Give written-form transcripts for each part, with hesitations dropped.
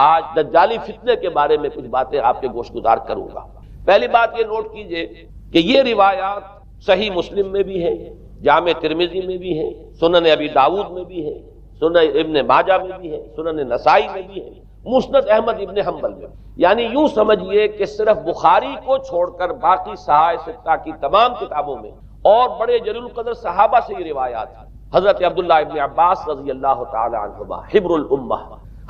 آج دجالی فتنے کے بارے میں کچھ باتیں آپ کے گوش گزار کروں گا۔ پہلی بات یہ نوٹ کیجئے کہ یہ روایات صحیح مسلم میں بھی ہیں، جامع ترمذی میں بھی ہیں، سنن ابی داؤد میں بھی ہیں، سنن ابن ماجہ میں بھی ہیں، سنن نسائی میں بھی ہیں، مسند احمد ابن حنبل میں، یعنی یوں سمجھیے کہ صرف بخاری کو چھوڑ کر باقی صحاح ستہ کی تمام کتابوں میں اور بڑے جلیل القدر صحابہ سے یہ روایات ہیں۔ حضرت عبداللہ ابن عباس رضی اللہ تعالی عنہما حبر الامہ،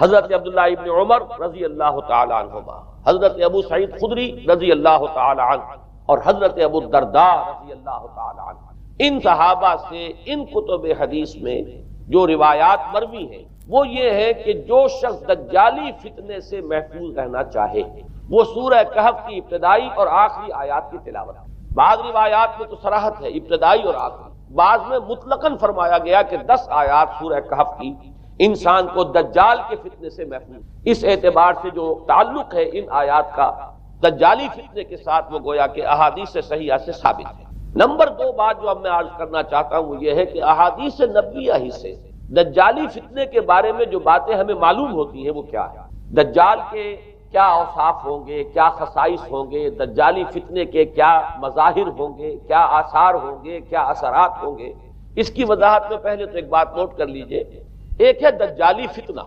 حضرت عبداللہ ابن عمر رضی اللہ تعالی عنہما، حضرت ابو سعید خدری رضی اللہ تعالی عنہ اور حضرت ابو الدرداء رضی اللہ تعالی عنہ، ان صحابہ سے ان کتب حدیث میں جو روایات مروی ہیں وہ یہ ہے کہ جو شخص دجالی فتنے سے محفوظ رہنا چاہے وہ سورہ کہف کی ابتدائی اور آخری آیات کی تلاوت ہے۔ بعض روایات میں تو صراحت ہے ابتدائی اور آخری، بعض میں مطلقاً فرمایا گیا کہ 10 آیات سورہ کہف کی انسان کو دجال کے فتنے سے محفوظ۔ اس اعتبار سے جو تعلق ہے ان آیات کا دجالی فتنے کے ساتھ وہ گویا کہ احادیث صحیحہ سے ثابت ہے۔ نمبر 2 بات جو اب میں عرض کرنا چاہتا ہوں وہ یہ ہے کہ احادیث نبویہ ہی سے دجالی فتنے کے بارے میں جو باتیں ہمیں معلوم ہوتی ہیں وہ کیا ہے، دجال کے کیا اوصاف ہوں گے، کیا خصائص ہوں گے، دجالی فتنے کے کیا مظاہر ہوں گے، کیا آثار ہوں گے، کیا اثرات ہوں گے۔ اس کی وضاحت میں پہلے تو ایک بات نوٹ کر لیجئے، ایک ہے دجالی فتنہ،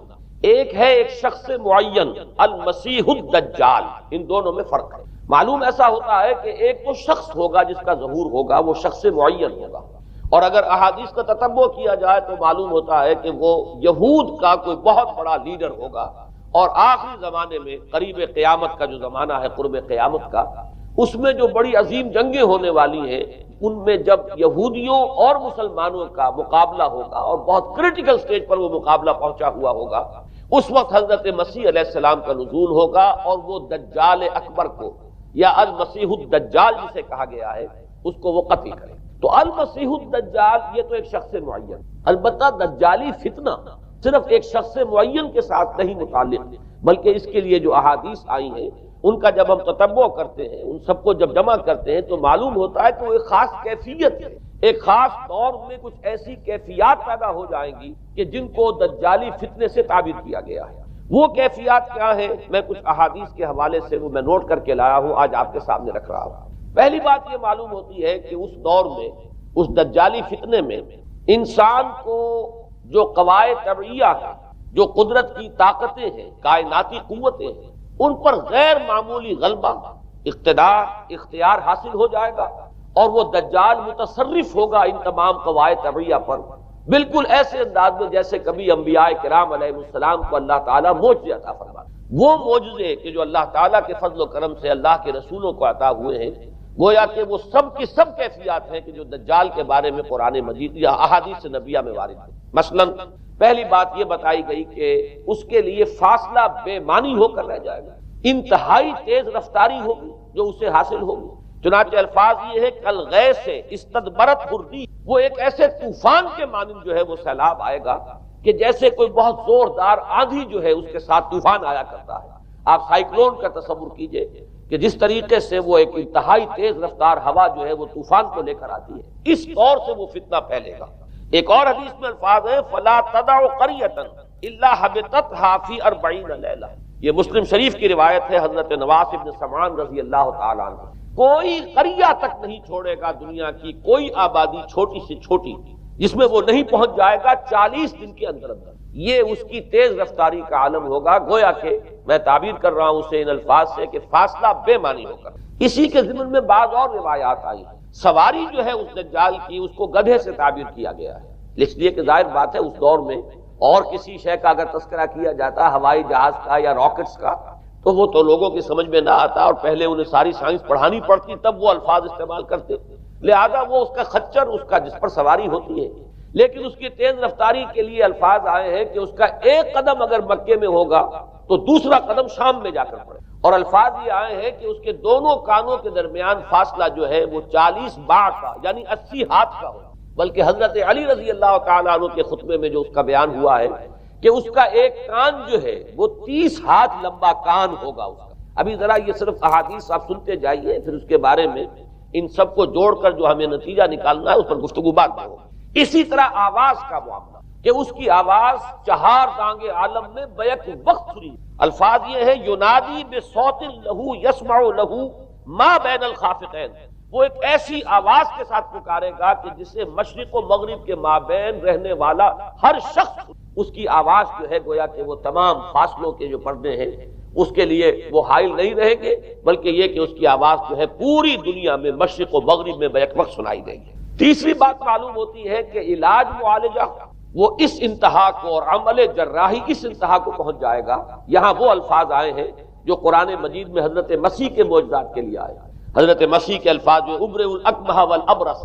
ایک ہے ایک شخص معین المسیح الدجال، ان دونوں میں فرق ہے۔ معلوم ایسا ہوتا ہے کہ ایک تو شخص ہوگا جس کا ظہور ہوگا، وہ شخص معین ہوگا، اور اگر احادیث کا تتبع کیا جائے تو معلوم ہوتا ہے کہ وہ یہود کا کوئی بہت بڑا لیڈر ہوگا، اور آخری زمانے میں قریب قیامت کا جو زمانہ ہے، قرب قیامت کا، اس میں جو بڑی عظیم جنگیں ہونے والی ہیں ان میں جب یہودیوں اور مسلمانوں کا مقابلہ ہوگا اور بہت کریٹیکل سٹیج پر وہ مقابلہ پہنچا ہوا ہوگا، اس وقت حضرت مسیح علیہ السلام کا نزول ہوگا اور وہ دجال اکبر کو یا المسیح الدجال جسے کہا گیا ہے اس کو وہ قتل کرے۔ تو المسیح الدجال یہ تو ایک شخص معین، البتہ دجالی فتنہ صرف ایک شخص معین کے ساتھ نہیں متعلق، بلکہ اس کے لیے جو احادیث آئی ہیں ان کا جب ہم تتبع کرتے ہیں، ان سب کو جب جمع کرتے ہیں تو معلوم ہوتا ہے کہ وہ ایک خاص کیفیت ہے، ایک خاص دور میں کچھ ایسی کیفیات پیدا ہو جائیں گی کہ جن کو دجالی فتنے سے تعبیر کیا گیا ہے۔ وہ کیفیات کیا ہیں، میں کچھ احادیث کے حوالے سے وہ میں نوٹ کر کے لایا ہوں، آج آپ کے سامنے رکھ رہا ہوں۔ پہلی بات یہ معلوم ہوتی ہے کہ اس دور میں، اس دجالی فتنے میں، انسان کو جو قواعد طبعیہ ہیں، جو قدرت کی طاقتیں ہیں، کائناتی قوتیں ہیں، ان پر غیر معمولی غلبہ، اقتدار، اختیار حاصل ہو جائے گا، اور وہ دجال متصرف ہوگا ان تمام قواعد طبعیہ پر، بالکل ایسے انداز میں جیسے کبھی انبیاء کرام علیہ السلام کو اللہ تعالیٰ معجزے عطا فرماتا۔ وہ معجزے کہ جو اللہ تعالیٰ کے فضل و کرم سے اللہ کے رسولوں کو عطا ہوئے ہیں، گویا کہ وہ سب کی سب کیفیات ہیں کہ جو دجال کے بارے میں قرآن مجید یا احادیث نبویہ میں وارد ہے۔ مثلا پہلی بات یہ بتائی گئی کہ اس کے لیے فاصلہ بے معنی ہو کر رہ جائے گا، انتہائی تیز رفتاری ہوگی جو اسے حاصل ہوگی۔ چنانچہ الفاظ یہ ہے کالغیث استدبرت ہردی، وہ ایک ایسے طوفان کے مانند جو ہے وہ سیلاب آئے گا کہ جیسے کوئی بہت زوردار آندھی جو ہے اس کے ساتھ طوفان آیا کرتا ہے۔ آپ سائیکلون کا تصور کیجئے کہ جس طریقے سے وہ ایک انتہائی تیز رفتار ہوا جو ہے وہ طوفان کو لے کر آتی ہے، اس طور سے وہ فتنہ پھیلے گا۔ ایک اور حدیث میں الفاظ ہے فلا تدع قریۃ الا حبطتها فی 40 لیلہ، یہ مسلم شریف کی روایت ہے حضرت نواس بن سمعان رضی اللہ تعالی عنہ۔ کوئی قریہ تک نہیں چھوڑے گا دنیا کی کوئی آبادی چھوٹی سے چھوٹی جس میں وہ نہیں پہنچ جائے گا 40 دن کے اندر اندر۔ یہ اس کی تیز رفتاری کا عالم ہوگا، گویا کہ میں تعبیر کر رہا ہوں اسے ان الفاظ سے کہ فاصلہ بے معنی ہوگا۔ اسی کے ضمن میں بعض اور روایات آئی ہیں، سواری جو ہے اس دجال کی اس کو گدھے سے تعبیر کیا گیا ہے، اس لیے کہ ظاہر بات ہے اس دور میں اور کسی شے کا اگر تذکرہ کیا جاتا ہوائی جہاز کا یا راکٹس کا تو وہ تو لوگوں کی سمجھ میں نہ آتا، اور پہلے انہیں ساری سائنس پڑھانی پڑتی تب وہ الفاظ استعمال کرتے، لہذا وہ اس کا خچر، اس کا جس پر سواری ہوتی ہے، لیکن اس کی تیز رفتاری کے لیے الفاظ آئے ہیں کہ اس کا ایک قدم اگر مکے میں ہوگا تو دوسرا قدم شام میں جا کر پڑے، اور الفاظ یہ آئے ہیں کہ اس کے دونوں کانوں کے درمیان فاصلہ جو ہے وہ 40 باع کا یعنی 80 ہاتھ کا ہوگا۔ بلکہ حضرت علی رضی اللہ تعالیٰ عنہ کے خطبے میں جو اس کا بیان ہوا ہے کہ اس کا ایک کان جو ہے وہ 30 ہاتھ لمبا کان ہوگا اس کا۔ ابھی ذرا یہ صرف احادیث آپ سنتے جائیے، پھر اس کے بارے میں ان سب کو جوڑ کر جو ہمیں نتیجہ نکالنا ہے اس پر گفتگو بعد میں ہوگی۔ اسی طرح آواز کا معاملہ، کہ اس کی آواز چہار دانگ عالم میں بیک وقت سنی۔ الفاظ یہ ہے ینادی بصوت لہو یسمع لہو ما بین الخافقین، وہ ایک ایسی آواز کے ساتھ پکارے گا کہ جسے مشرق و مغرب کے مابین رہنے والا ہر شخص اس کی آواز جو ہے گویا کہ وہ تمام فاصلوں کے جو پردے ہیں اس کے لیے وہ حائل نہیں رہیں گے، بلکہ یہ کہ اس کی آواز جو ہے پوری دنیا میں مشرق و مغرب میں بیک وقت سنائی دے گی۔ تیسری بات معلوم ہوتی ہے کہ علاج معالجہ وہ اس انتہا کو اور عمل جراحی اس انتہا کو پہنچ جائے گا۔ یہاں وہ الفاظ آئے ہیں جو قرآن مجید میں حضرت مسیح کے معجزات کے لیے آئے۔ حضرت مسیح کے الفاظ جو ابرئ الاکمہ والابرص،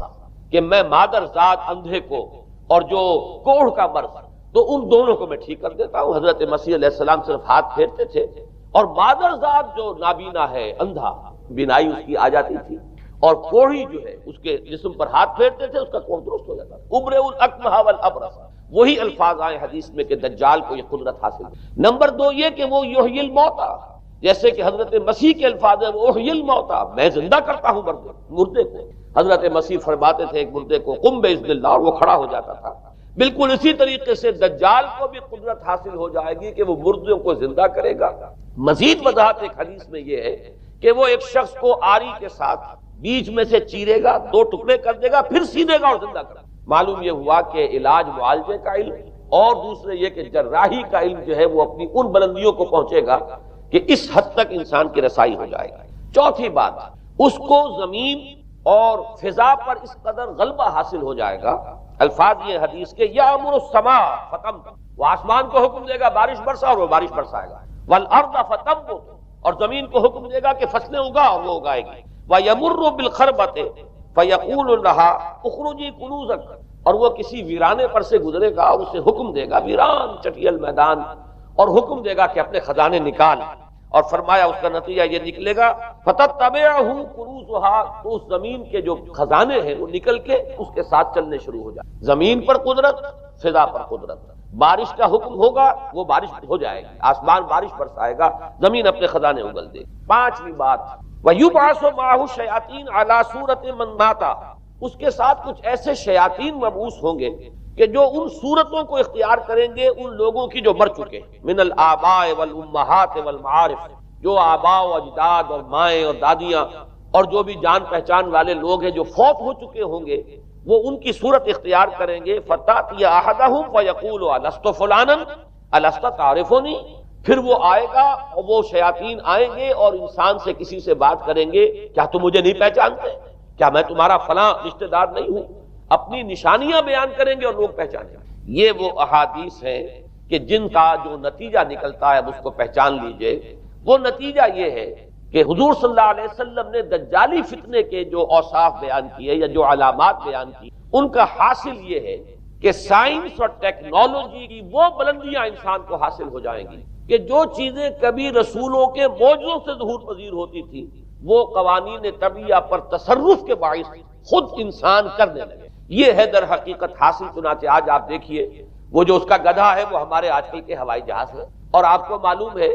کہ میں مادر ذات اندھے کو اور جو کوڑھ کا مرض تو ان دونوں کو میں ٹھیک کر دیتا ہوں۔ حضرت مسیح علیہ السلام صرف ہاتھ پھیرتے تھے اور مادر ذات جو نابینا ہے، اندھا، بینائی اس کی آ جاتی تھی، اور کوڑھی جو ہے اس کے جسم پر ہاتھ پھیرتے تھے، اس کا کوڑھ درست ہو جاتا تھا۔ ابرئ الاکمہ والابرص، وہی الفاظ آئے حدیث میں کہ دجال کو یہ قدرت حاصل ہے۔ نمبر 2 یہ کہ وہ یحیی الموتیٰ، جیسے کہ حضرت مسیح کے الفاظ ہیں وہ احیی الموتیٰ، میں زندہ کرتا ہوں مردے کو۔ حضرت مسیح فرماتے تھے ایک مردے کو قم باذن اللہ، اور وہ کھڑا ہو جاتا تھا۔ بالکل اسی طریقے سے دجال کو بھی قدرت حاصل ہو جائے گی کہ وہ مردوں کو زندہ کرے گا۔ مزید وضاحت ایک حدیث میں یہ ہے کہ وہ ایک شخص کو آری کے ساتھ بیچ میں سے چیرے گا، 2 ٹکڑے کر دے گا، پھر سینے گا اور زندہ کرے گا۔ معلوم یہ ہوا کہ علاج معالجے کا علم اور دوسرے یہ کہ جراحی کا علم جو ہے وہ اپنی ان بلندیوں کو پہنچے گا کہ اس حد تک انسان کی رسائی ہو جائے گی۔ چوتھی بات، اس کو زمین اور فضا پر اس قدر غلبہ حاصل ہو جائے گا۔ الفاظ یہ حدیث کے یامر السماء فتمطر، وہ آسمان کو حکم دے گا بارش برسا اور وہ بارش برسائے گا، والارض فتنبت، اور زمین کو حکم دے گا کہ فصلیں اگا اور وہ اگائے گی، ویمر بالخربۃ فیقول لها اخرجی کنوزک، اور وہ کسی ویرانے پر سے گزرے گا اور اسے حکم دے گا، ویران چٹیل میدان، اور حکم دے گا کہ اپنے خزانے نکال، اور فرمایا اس کا نتیجہ یہ نکلے گا فتتبعہ کنوزها، تو اس زمین کے جو خزانے ہیں وہ نکل کے اس کے ساتھ چلنے شروع ہو جائے۔ زمین پر قدرت، فضا پر قدرت، بارش کا حکم ہوگا وہ بارش ہو جائے گی، آسمان بارش برسائے گا، زمین اپنے خزانے اگل دے گی۔ پانچویں بات، وَيُبْعَثُ مَعَهُ الشَّيَاطِينُ عَلَى صُورَةٍ مَّن مَاتَ، اس کے ساتھ کچھ ایسے شیاطین مبعوث ہوں گے کہ جو ان صورتوں کو اختیار کریں گے ان لوگوں کی جو مر چکے ہیں، من الآباء والامہات والمعارف، جو آباء و اجداد اور مائیں اور دادیاں اور جو بھی جان پہچان والے لوگ ہیں جو فوت ہو چکے ہوں گے، وہ ان کی صورت اختیار کریں گے۔ فَتَأْتِيَ أَحَدَهُمْ فَيَقُولُ أَلَسْتُ فُلَانًا أَلَسْتَ تَعْرِفُنِي، پھر وہ آئے گا اور وہ شیاطین آئیں گے اور انسان سے کسی سے بات کریں گے، کیا تم مجھے نہیں پہچانتے؟ کیا میں تمہارا فلاں رشتہ دار نہیں ہوں؟ اپنی نشانیاں بیان کریں گے اور لوگ پہچانیں گے۔ یہ وہ احادیث ہیں کہ جن کا جو نتیجہ نکلتا ہے اب اس کو پہچان لیجئے۔ وہ نتیجہ یہ ہے کہ حضور صلی اللہ علیہ وسلم نے دجالی فتنے کے جو اوصاف بیان کیے یا جو علامات بیان کی، ان کا حاصل یہ ہے کہ سائنس اور ٹیکنالوجی کی وہ بلندیاں انسان کو حاصل ہو جائیں گی کہ جو چیزیں کبھی رسولوں کے معجزوں سے ظہور پذیر ہوتی تھی وہ قوانین طبیعہ پر تصرف کے باعث خود انسان کرنے لگے۔ یہ ہے در حقیقت حاصل۔ چنانچہ آج آپ دیکھیے وہ جو اس کا گدھا ہے وہ ہمارے آج کل کے ہوائی جہاز ہیں، اور آپ کو معلوم ہے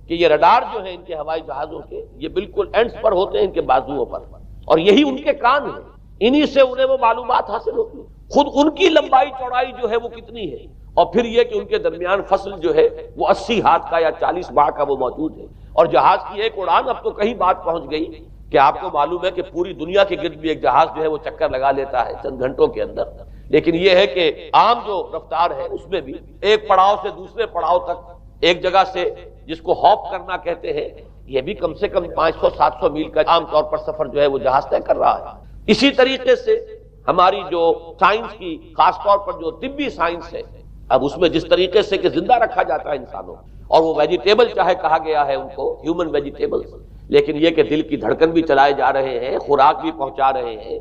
کہ یہ رڈار جو ہیں ان کے ہوائی جہازوں کے، یہ بالکل اینڈز پر ہوتے ہیں ان کے بازوؤں پر، اور یہی ان کے کان ہیں، انہی سے انہیں وہ معلومات حاصل ہوتی ہیں۔ خود ان کی لمبائی چوڑائی جو ہے وہ کتنی ہے، اور پھر یہ کہ ان کے درمیان فصل جو ہے وہ 80 ہاتھ کا یا 40 باہ کا وہ موجود ہے، اور جہاز کی ایک اڑان اب تو کہیں بات پہنچ گئی کہ آپ کو معلوم ہے کہ پوری دنیا کے گرد بھی ایک جہاز جو ہے وہ چکر لگا لیتا ہے چند گھنٹوں کے اندر۔ لیکن یہ ہے کہ عام جو رفتار ہے اس میں بھی ایک پڑاؤ سے دوسرے پڑاؤ تک، ایک جگہ سے جس کو ہاپ کرنا کہتے ہیں، یہ بھی کم سے کم 500-700 میل کا عام طور پر سفر جو ہے وہ جہاز طے کر رہا ہے۔ اسی طریقے سے ہماری جو سائنس کی، خاص طور پر جو طبی سائنس ہے، اب اس میں جس طریقے سے کہ زندہ رکھا جاتا ہے انسانوں، اور وہ ویجیٹیبل چاہے کہا گیا ہے ان کو ہیومن ویجیٹیبل، لیکن یہ کہ دل کی دھڑکن بھی چلائے جا رہے ہیں، خوراک بھی پہنچا رہے ہیں،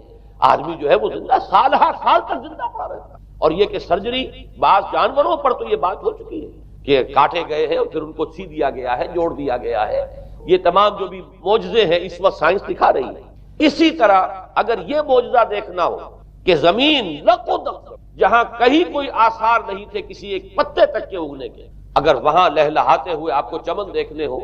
آدمی جو ہے وہ زندہ سال ہر سال تک زندہ پڑا رہتا ہے۔ اور یہ کہ سرجری بعض جانوروں پر تو یہ بات ہو چکی ہے کہ کاٹے گئے ہیں اور پھر ان کو سی دیا گیا ہے، جوڑ دیا گیا ہے۔ یہ تمام جو بھی معجزے ہیں اس وقت سائنس دکھا رہی ہے۔ اسی طرح اگر یہ معجزہ دیکھنا ہو کہ زمین لقد جہاں کہیں کوئی آثار نہیں تھے کسی ایک پتے تک کے اگنے کے، اگر وہاں لہلہاتے ہوئے آپ کو چمن دیکھنے ہو،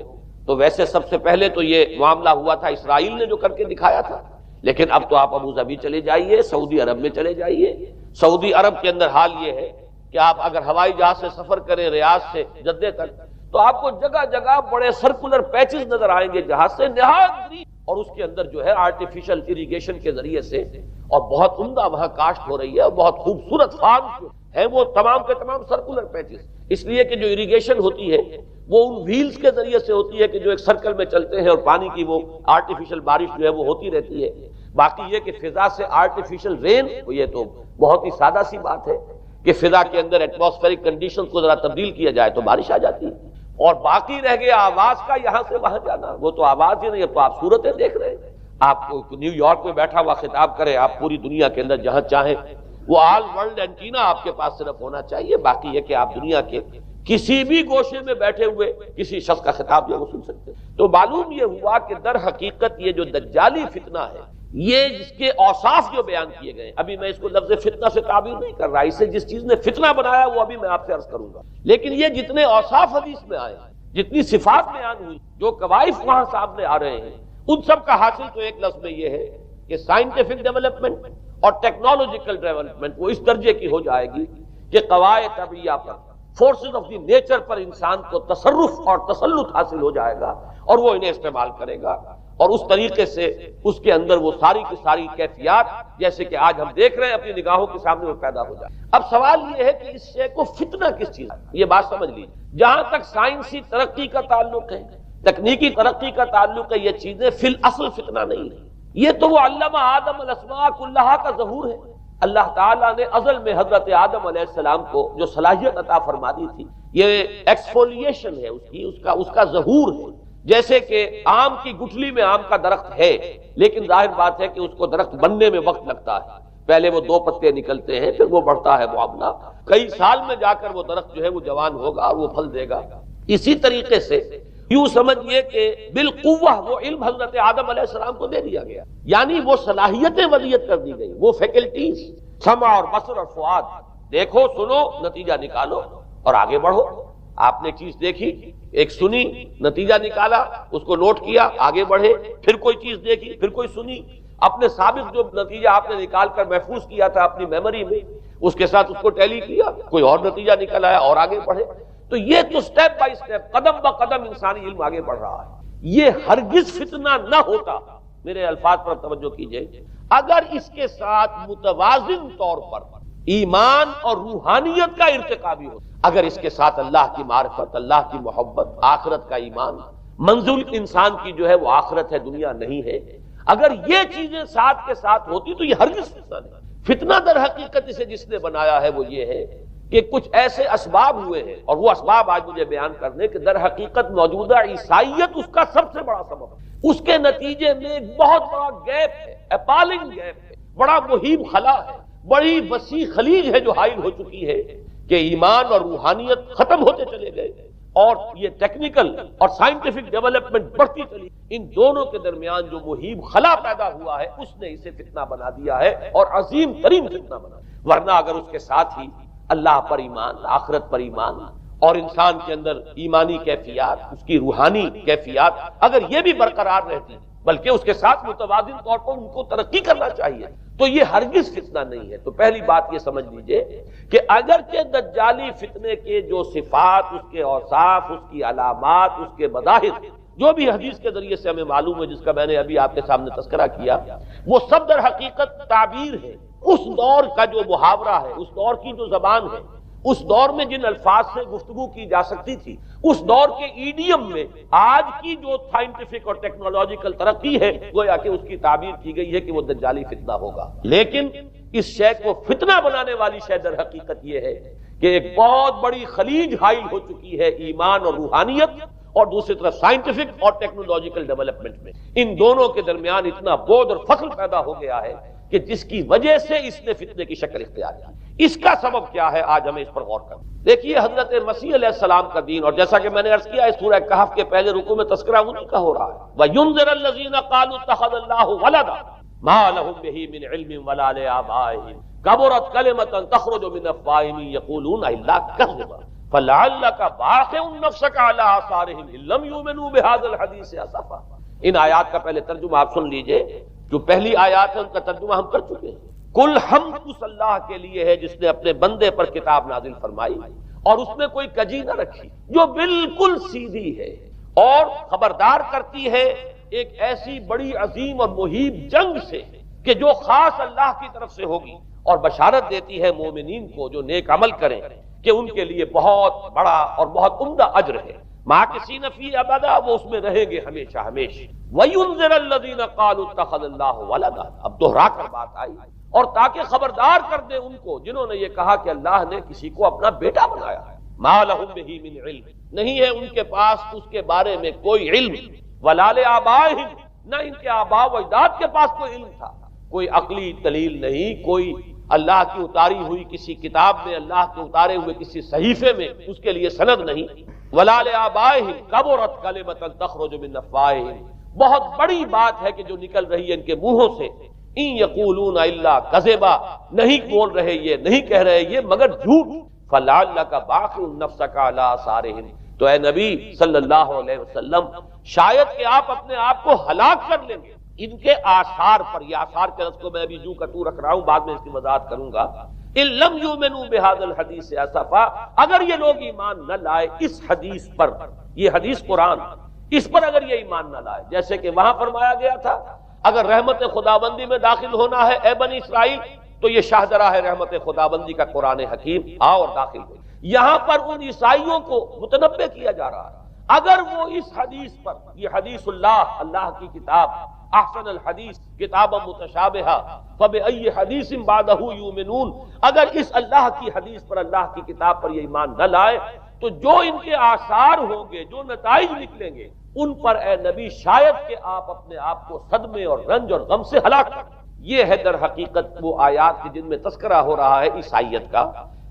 تو ویسے سب سے پہلے تو یہ معاملہ ہوا تھا اسرائیل نے جو کر کے دکھایا تھا، لیکن اب تو آپ ابو ظبی چلے جائیے، سعودی عرب میں چلے جائیے، سعودی عرب کے اندر حال یہ ہے کہ آپ اگر ہوائی جہاز سے سفر کریں ریاض سے جدہ تک تو آپ کو جگہ جگہ بڑے سرکولر پیچز نظر آئیں گے جہاز سے نہایت گرین، اور اس کے اندر جو ہے آرٹیفیشل اریگیشن کے ذریعے سے اور بہت عمدہ وہاں کاشت ہو رہی ہے اور بہت خوبصورت فارم ہے وہ تمام کے تمام سرکولر پیچز، اس لیے کہ جو اریگیشن ہوتی ہے وہ ان ویلز کے ذریعے سے ہوتی ہے کہ جو ایک سرکل میں چلتے ہیں اور پانی کی وہ آرٹیفیشل بارش جو ہے وہ ہوتی رہتی ہے۔ باقی یہ کہ فضا سے آرٹیفیشل رین، یہ تو بہت ہی سادہ سی بات ہے کہ فضا کے اندر ایٹماسفیرک کنڈیشن کو ذرا تبدیل کیا جائے تو بارش آ جاتی ہے۔ اور باقی رہ گیا آواز کا یہاں سے وہاں جانا، وہ تو آواز ہی نہیں، تو آپ صورتیں دیکھ رہے ہیں۔ آپ کو نیو یارک میں بیٹھا ہوا خطاب کرے، آپ پوری دنیا کے اندر جہاں چاہیں وہ آل ورلڈ اینٹینا آپ کے پاس صرف ہونا چاہیے، باقی یہ کہ آپ دنیا کے کسی بھی گوشے میں بیٹھے ہوئے کسی شخص کا خطاب جو وہ سن سکتے ہیں۔ تو معلوم یہ ہوا کہ در حقیقت یہ جو دجالی فتنہ ہے، یہ جس کے اوصاف جو بیان کیے گئے، ابھی میں اس کو لفظ فتنہ سے تعبیر نہیں کر رہا، اسے جس چیز نے فتنہ بنایا وہ ابھی میں آپ سے عرض کروں گا، لیکن یہ جتنے اوصاف حدیث میں آئے، جتنی صفات بیان ہوئی، جو کوائف وہاں سامنے آ رہے ہیں، ان سب کا حاصل تو ایک لفظ میں یہ ہے کہ سائنٹیفک ڈیولپمنٹ اور ٹیکنالوجیکل ڈیولپمنٹ وہ اس درجے کی ہو جائے گی کہ قواعد طبیعہ پر، فورسز آف دی نیچر پر انسان کو تصرف اور تسلط حاصل ہو جائے گا اور وہ انہیں استعمال کرے گا، اور اس طریقے سے اس کے اندر وہ ساری کی ساری کیفیات جیسے کہ آج ہم دیکھ رہے ہیں اپنی نگاہوں کے سامنے وہ پیدا ہو جائے۔ اب سوال یہ ہے کہ اس شے کو فتنہ کس چیز ہے، یہ بات سمجھ لیجیے۔ جہاں تک سائنسی ترقی کا تعلق ہے، تکنیکی ترقی کا تعلق ہے، یہ چیزیں فی الاصل فتنہ نہیں ہے، یہ تو وہ علمہ آدم الاسماء کلہا کا ظہور ہے۔ اللہ تعالیٰ نے ازل میں حضرت آدم علیہ السلام کو جو صلاحیت عطا فرما دی تھی، یہ ایکسفولیشن ہے اس کا ظہور ہے۔ جیسے کہ آم کی گٹھلی میں آم کا درخت ہے، لیکن ظاہر بات ہے کہ اس کو درخت بننے میں وقت لگتا ہے، پہلے وہ 2 پتے نکلتے ہیں، پھر وہ بڑھتا ہے معاملہ، کئی سال میں جا کر وہ درخت جو ہے وہ جوان ہوگا اور وہ پھل دے گا۔ اسی طریقے سے یوں سمجھئے کہ بالقوہ وہ علم حضرت آدم علیہ السلام کو دے دیا گیا، یعنی وہ صلاحیتیں ودیت کر دی گئی، وہ فیکلٹیز، سمع اور بصر اور فؤاد، دیکھو سنو نتیجہ نکالو اور آگے بڑھو۔ آپ نے چیز دیکھی، ایک سنی، نتیجہ نکالا، اس کو نوٹ کیا، آگے بڑھے، پھر کوئی چیز دیکھی، پھر کوئی سنی، اپنے سابق جو نتیجہ آپ نے نکال کر محفوظ کیا تھا اپنی میموری میں، اس کے ساتھ اس کو ٹیلی کیا، کوئی اور نتیجہ نکل آیا اور آگے بڑھے۔ تو یہ تو سٹیپ بائی سٹیپ، قدم با قدم انسانی علم آگے بڑھ رہا ہے۔ یہ ہرگز فتنہ نہ ہوتا، میرے الفاظ پر توجہ کیجئے، اگر اس کے ساتھ متوازن طور پر ایمان اور روحانیت کا ارتقا بھی ہو، اگر اس کے ساتھ اللہ کی معرفت، اللہ کی محبت، آخرت کا ایمان، منزل انسان کی جو ہے وہ آخرت ہے، دنیا نہیں ہے، اگر یہ چیزیں ساتھ کے ساتھ ہوتی تو یہ ہرگز فتنہ نہیں۔ فتنہ در حقیقت اسے جس نے بنایا ہے وہ یہ ہے کہ کچھ ایسے اسباب ہوئے ہیں، اور وہ اسباب آج مجھے بیان کرنے کہ در حقیقت موجودہ عیسائیت اس کا سب سے بڑا سبب ہے۔ اس کے نتیجے میں ایک بہت بڑا گیپ ہے، اپالنگ گیپ ہے، بڑا مہیب خلا ہے، بڑی وسیع خلیج ہے جو حائل ہو چکی ہے کہ ایمان اور روحانیت ختم ہوتے چلے گئے اور یہ ٹیکنیکل اور سائنٹیفک ڈیولپمنٹ بڑھتی چلی۔ ان دونوں کے درمیان جو مہیب خلا پیدا ہوا ہے اس نے اسے فتنہ بنا دیا ہے، اور عظیم ترین فتنہ بنا دیا۔ ورنہ اگر اس کے ساتھ ہی اللہ پر ایمان، آخرت پر ایمان، اور انسان کے اندر ایمانی کیفیات، اس کی روحانی کیفیات اگر یہ بھی برقرار رہتی، بلکہ اس کے ساتھ متوازن طور پر ان کو ترقی کرنا چاہیے، تو یہ ہرگز فتنہ نہیں ہے۔ تو پہلی بات یہ سمجھ لیجئے کہ اگرچہ دجالی فتنے کے جو صفات، اس کے اوصاف، اس کی علامات، اس کے مظاہر جو بھی حدیث کے ذریعے سے ہمیں معلوم ہے، جس کا میں نے ابھی آپ کے سامنے تذکرہ کیا، وہ سب در حقیقت تعبیر ہے اس دور کا جو محاورہ ہے، اس دور کی جو زبان ہے، اس دور میں جن الفاظ سے گفتگو کی جا سکتی تھی، اس دور کے ایڈیم میں آج کی جو سائنٹیفک اور ٹیکنالوجیکل ترقی ہے گویا کہ اس کی تعبیر کی گئی ہے کہ وہ دجالی فتنہ ہوگا۔ لیکن اس شے کو فتنہ بنانے والی شے در حقیقت یہ ہے کہ ایک بہت بڑی خلیج حائل ہو چکی ہے ایمان اور روحانیت، اور دوسری طرف سائنٹیفک اور ٹیکنالوجیکل ڈیولپمنٹ میں ان دونوں کے درمیان اتنا بعد اور فصل پیدا ہو گیا ہے کہ جس کی وجہ سے اس نے فتنے کی شکل اختیار کی۔ اس کا سبب کیا ہے، آج ہمیں اس پر غور کریں۔ دیکھیے حضرت مسیح علیہ السلام کا دین، اور جیسا کہ میں نے عرض کیا اس سورہ کہف کے پہلے رکوع میں تذکرہ انہی کا ہو رہا ہے، وَيُنذِرَ الَّذِينَ قَالُوا اتَّخَذَ اللَّهُ وَلَدًا مَا لَهُم بِهِ مِنْ عِلْمٍ وَلَا لِآبَائِهِمْ كَبُرَتْ كَلِمَةً تَخْرُجُ مِنْ أَفْوَاهِهِمْ يَقُولُونَ إِلَّا كَذِبًا فَلَعَلَّكَ بَاخِعٌ نَفْسَكَ عَلَىٰ آثَارِهِمْ إِن لَّمْ يُؤْمِنُوا بِهَٰذَا الْحَدِيثِ أَسَفًا۔ ان آیات کا پہلے ترجمہ آپ سن لیجئے، جو پہلی آیات ہے ان کا ترجمہ ہم کر چکے ہیں۔ کل حمد اس اللہ کے لیے ہے جس نے اپنے بندے پر کتاب نازل فرمائی اور اس میں کوئی کجی نہ رکھی، جو بالکل سیدھی ہے اور خبردار کرتی ہے ایک ایسی بڑی عظیم اور مہیب جنگ سے کہ جو خاص اللہ کی طرف سے ہوگی، اور بشارت دیتی ہے مومنین کو جو نیک عمل کریں کہ ان کے لیے بہت بڑا اور بہت عمدہ اجر ہے۔ ماکثین فیہ ابدا، وہ اس میں رہیں گے ہمیشہ ہمیشہ۔ وَيُنذِرَ الَّذِينَ قَالُوا اتَّخَذَ اللَّهُ وَلَدًا، اب دوہرا کر بات آئی، اور تاکہ خبردار کر دے ان کو جنہوں نے یہ کہا کہ اللہ نے کسی کو اپنا بیٹا بنایا ہے۔ مَا لَهُم بِهِ مِنْ عِلْمٍ، نہیں ہے ان کے پاس اس کے بارے میں کوئی علم، وَلَا لِآبَائِهِمْ، نہ ان کے آباء و اجداد کے پاس کوئی علم تھا، کوئی عقلی دلیل نہیں، کوئی اللہ کی اتاری ہوئی کسی کتاب میں، اللہ کے اتارے ہوئے کسی صحیفے میں اس کے لیے سند نہیں۔ وَلَا لِآبَائِهِمْ كَبُرَتْ كَلِمَةً تَخْرُجُ مِنْ أَفْوَاهِهِمْ، بہت بڑی بات ہے کہ جو نکل رہی ہے ان کے منہوں سے۔ إِن يَقُولُونَ إِلَّا كَذِبًا، نہیں بول رہے یہ، نہیں کہہ رہے یہ مگر جھوٹ۔ فَلَعَلَّكَ بَاخِعٌ نَفْسَكَ عَلَىٰ آثَارِهِمْ، تو اے نبی صلی اللہ علیہ وسلم شاید کہ آپ اپنے آپ کو ہلاک کر لیں گے ان کے آثار پر۔ یہ آثار کے لفظ کو میں ابھی جو کا تو رکھ رہا ہوں، بعد میں اس کی وضاحت کروں گا۔ إِن لَمْ يُؤْمِنُوا بِهَذَا الْحَدِيثِ أَسَفًا، اگر یہ لوگ ایمان نہ لائے اس حدیث پر، یہ حدیث قرآن، اس پر اگر یہ ایمان نہ لائے، جیسے کہ وہاں فرمایا گیا تھا اگر رحمت خداوندی میں داخل ہونا ہے اے بنی اسرائیل تو یہ شاہدرہ ہے رحمت خداوندی کا قرآن حکیم، آؤ اور داخل ہو۔ یہاں پر ان عیسائیوں کو متنبہ کیا جا رہا ہے اگر وہ اس حدیث پر، یہ حدیث اللہ، اللہ کی کتاب، احسن الحدیث کتاب متشابہہ فبأی حدیث بعدہ یؤمنون، اگر اس اللہ کی حدیث پر، اللہ کی کتاب پر یہ ایمان نہ لائے تو جو ان کے آثار ہوں گے، جو نتائج نکلیں گے، ان پر اے نبی شاید کہ آپ اپنے آپ کو صدمے اور رنج اور غم سے ہلاک کر۔ یہ ہے در حقیقت وہ آیات کی جن میں تذکرہ ہو رہا ہے عیسائیت کا،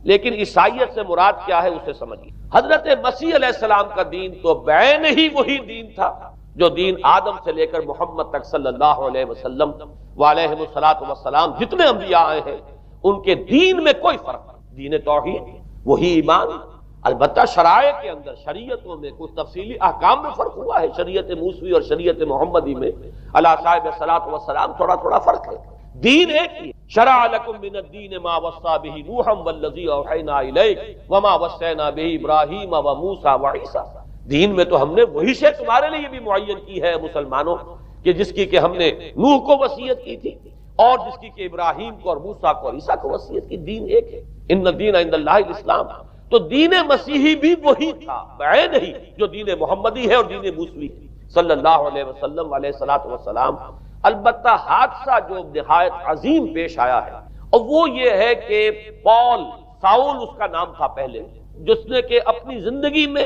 لیکن عیسائیت سے مراد کیا ہے اسے سمجھیے۔ حضرت مسیح علیہ السلام کا دین تو بعین ہی وہی دین تھا جو دین آدم سے لے کر محمد تک صلی اللہ علیہ وسلم وعلیہ الصلوۃ والسلام جتنے انبیاء آئے ہیں ان کے دین میں کوئی فرق نہیں، دین توحید وہی ایمان، البتہ شرائع کے اندر، شریعتوں میں کچھ تفصیلی احکام میں فرق ہوا ہے، شریعت موسوی اور شریعت محمدی میں علی صاحب الصلوۃ والسلام تھوڑا تھوڑا فرق ہے، دین ایک ہی۔ شرع لکم من الدین ما وصى به نوحا والذی اوحینا الیک وما وصینا به ابراہیم وموسیٰ وعیسیٰ، دین میں تو ہم نے وہی شے تمہارے لیے بھی معین کی ہے مسلمانوں کہ جس کی کہ ہم نے نوح کو وصیت کی تھی اور جس کی کہ ابراہیم کو اور موسیٰ کو اور عیسیٰ کو وصیت کی، دین ایک ہے۔ ان الدین عند اللہ الاسلام، تو دین مسیحی بھی وہی تھا بعین ہی جو دین محمدی ہے اور دین موسوی صلی اللہ علیہ وسلم علیہ الصلوۃ والسلام۔ البتہ حادثہ جو نہایت عظیم پیش آیا ہے اور وہ یہ ہے کہ پال، ساؤل اس کا نام تھا پہلے، جس نے کہ اپنی زندگی میں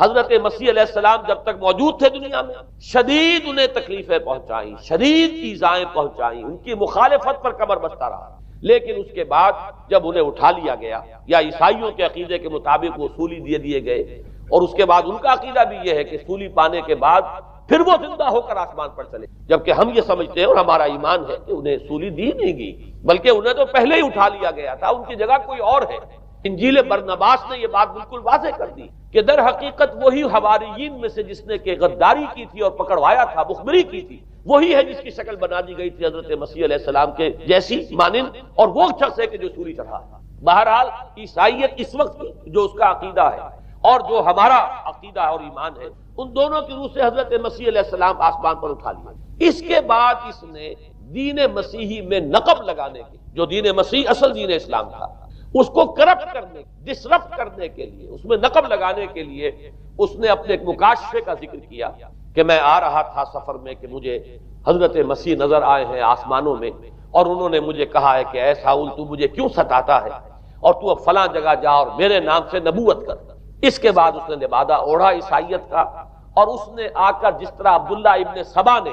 حضرت مسیح علیہ السلام جب تک موجود تھے دنیا میں شدید انہیں تکلیفیں پہنچائیں، شدید ایذائیں پہنچائیں، ان کی مخالفت پر کمر بستہ رہا، لیکن اس کے بعد جب انہیں اٹھا لیا گیا، یا عیسائیوں کے عقیدے کے مطابق وہ سولی دیے گئے، اور اس کے بعد ان کا عقیدہ بھی یہ ہے کہ سولی پانے کے بعد پھر وہ زندہ ہو کر آسمان پر چلے، جبکہ ہم یہ سمجھتے ہیں اور ہمارا ایمان ہے کہ انہیں سولی دی نہیں گئی، بلکہ انہیں تو پہلے ہی اٹھا لیا گیا تھا، ان کی جگہ کوئی اور ہے۔ انجیل برنباس نے یہ بات بالکل واضح کر دی کہ در حقیقت وہی حواریین میں سے جس نے کہ غداری کی تھی اور پکڑوایا تھا، مخبری کی تھی، وہی ہے جس کی شکل بنا دی گئی تھی حضرت مسیح علیہ السلام کے جیسی مانند، اور وہ شخص ہے کہ جو سولی چڑھا۔ بہرحال عیسائیت اس وقت کی جو اس کا عقیدہ ہے اور جو ہمارا عقیدہ اور ایمان ہے، ان دونوں کی روح سے حضرت مسیح علیہ السلام آسمان پر اٹھا لیا۔ اس کے بعد اس نے دین مسیحی میں نقب لگانے کے، جو دین مسیح اصل دین اسلام تھا، اس کو کرپٹ کرنے، ڈسرپٹ کرنے کے لیے، اس میں نقب لگانے کے لیے اس نے اپنے ایک مکاشفے کا ذکر کیا کہ میں آ رہا تھا سفر میں کہ مجھے حضرت مسیح نظر آئے ہیں آسمانوں میں، اور انہوں نے مجھے کہا ہے کہ اے ساؤل تو مجھے کیوں ستاتا ہے، اور تو اب فلاں جگہ جا اور میرے نام سے نبوت کر۔ اس کے بعد اس نے لبادہ اوڑھا عیسائیت کا، اور اس نے آ کر جس طرح عبداللہ ابن سبا نے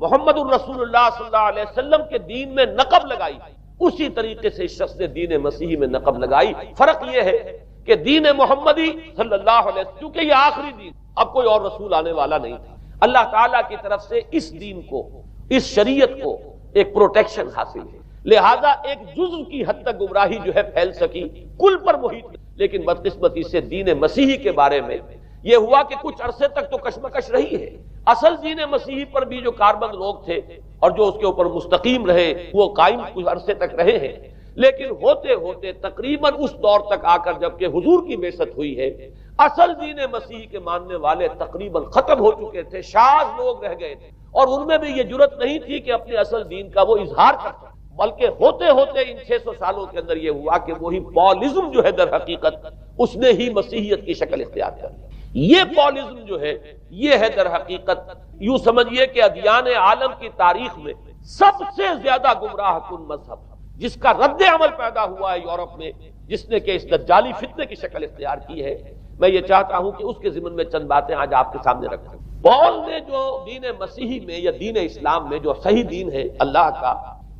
محمد الرسول اللہ صلی اللہ علیہ وسلم کے دین میں نقب لگائی، اسی طریقے سے اس شخص نے دین مسیحی میں نقب لگائی۔ فرق یہ ہے کہ دین محمدی صلی اللہ علیہ وسلم، کیونکہ یہ آخری دین، اب کوئی اور رسول آنے والا نہیں تھا، اللہ تعالیٰ کی طرف سے اس دین کو، اس شریعت کو ایک پروٹیکشن حاصل ہے، لہذا ایک جزو کی حد تک گمراہی جو ہے پھیل سکی، کل پر محیط، لیکن بدقسمتی سے دین مسیحی کے بارے میں یہ ہوا کہ کچھ عرصے تک تو کشمکش رہی ہے، اصل دین مسیحی پر بھی جو کاربند لوگ تھے اور جو اس کے اوپر مستقیم رہے وہ قائم کچھ عرصے تک رہے ہیں، لیکن ہوتے ہوتے تقریباً اس دور تک آ کر جب کہ حضور کی بعثت ہوئی ہے، اصل دین مسیحی کے ماننے والے تقریباً ختم ہو چکے تھے، شاذ لوگ رہ گئے تھے، اور ان میں بھی یہ جرت نہیں تھی کہ اپنے اصل دین کا وہ اظہار کرتے، بلکہ ہوتے ہوتے ان 600 سالوں کے اندر یہ ہوا کہ وہی پالزم جو ہے در حقیقت اس نے ہی مسیحیت کی شکل اختیار کر لی۔ یہ پالزم جو ہے یہ ہے در حقیقت یوں سمجھیے کہ ادیان عالم کی تاریخ میں سب سے زیادہ گمراہ کن مذہب، جس کا رد عمل پیدا ہوا ہے یورپ میں، جس نے کہ اس دجالی فتنے کی شکل اختیار کی ہے۔ میں یہ چاہتا ہوں کہ اس کے ضمن میں چند باتیں آج آپ کے سامنے رکھوں۔ پال نے جو دین مسیحی میں یا دین اسلام میں جو صحیح دین ہے اللہ کا،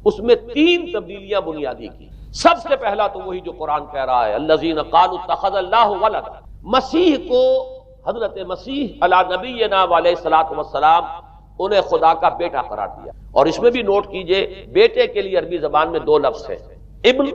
اس میں 3 تبدیلیاں بنیادی کی۔ سب سے پہلا تو وہی جو قرآن کہہ رہا ہے الذین قالوا اتخذ اللہ ولدا، مسیح کو حضرت مسیح علی نبینا علیہ الصلوۃ والسلام انہیں خدا کا بیٹا قرار دیا۔ اور اس میں بھی نوٹ کیجئے بیٹے کے لیے عربی زبان میں 2 لفظ ہیں، ابن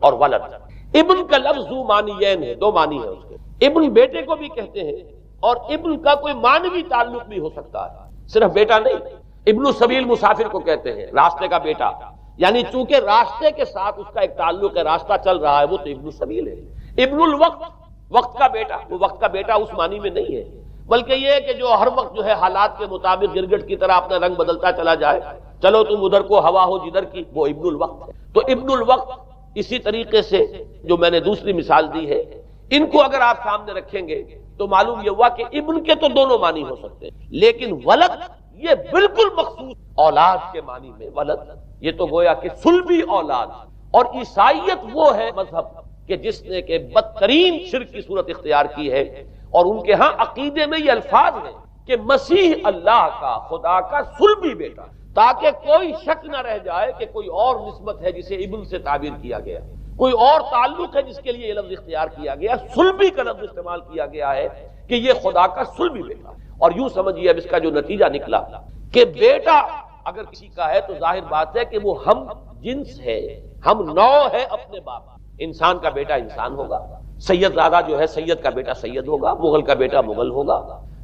اور ولد۔ ابن کا لفظ ذو معنیین ہے، 2 معنی ہیں اس کے، ابن بیٹے کو بھی کہتے ہیں اور ابن کا کوئی معنوی تعلق بھی ہو سکتا ہے، صرف بیٹا نہیں۔ ابن السبیل مسافر کو کہتے ہیں، راستے کا بیٹا، یعنی چونکہ راستے کے ساتھ اس کا ایک تعلق ہے، راستہ چل رہا ہے، وہ تو ابن السبیل ہے۔ ابن الوقت، وقت کا بیٹا، وہ وقت کا بیٹا اس معنی میں نہیں ہے، بلکہ یہ کہ جو ہر وقت جو ہے حالات کے مطابق گرگٹ کی طرح اپنا رنگ بدلتا چلا جائے، چلو تم ادھر کو ہوا ہو جدھر کی، وہ ابن الوقت ہے۔ تو ابن الوقت اسی طریقے سے جو میں نے دوسری مثال دی ہے، ان کو اگر آپ سامنے رکھیں گے تو معلوم یہ ہوا کہ ابن کے تو دونوں معنی ہو سکتے ہیں، لیکن ولد یہ بالکل مخصوص اولاد کے معنی میں ولد، یہ تو گویا کہ صلبی اولاد۔ اور عیسائیت وہ ہے مذہب کہ جس نے کہ بدترین شرک کی صورت اختیار کی ہے، اور ان کے ہاں عقیدے میں یہ الفاظ ہیں کہ مسیح اللہ کا، خدا کا صلبی بیٹا، تاکہ کوئی شک نہ رہ جائے کہ کوئی اور نسبت ہے جسے ابن سے تعبیر کیا گیا، کوئی اور تعلق ہے جس کے لیے یہ لفظ اختیار کیا گیا، صلبی کا لفظ استعمال کیا گیا ہے کہ یہ خدا کا صلبی بیٹا۔ اور یوں سمجھیے اب اس کا جو نتیجہ نکلا کہ بیٹا اگر کسی کا ہے تو ظاہر بات ہے کہ وہ ہم جنس ہے، ہم نوع ہے اپنے باپ۔ انسان کا بیٹا انسان ہوگا، سید زادہ جو ہے سید کا بیٹا سید ہوگا، مغل کا بیٹا مغل ہوگا،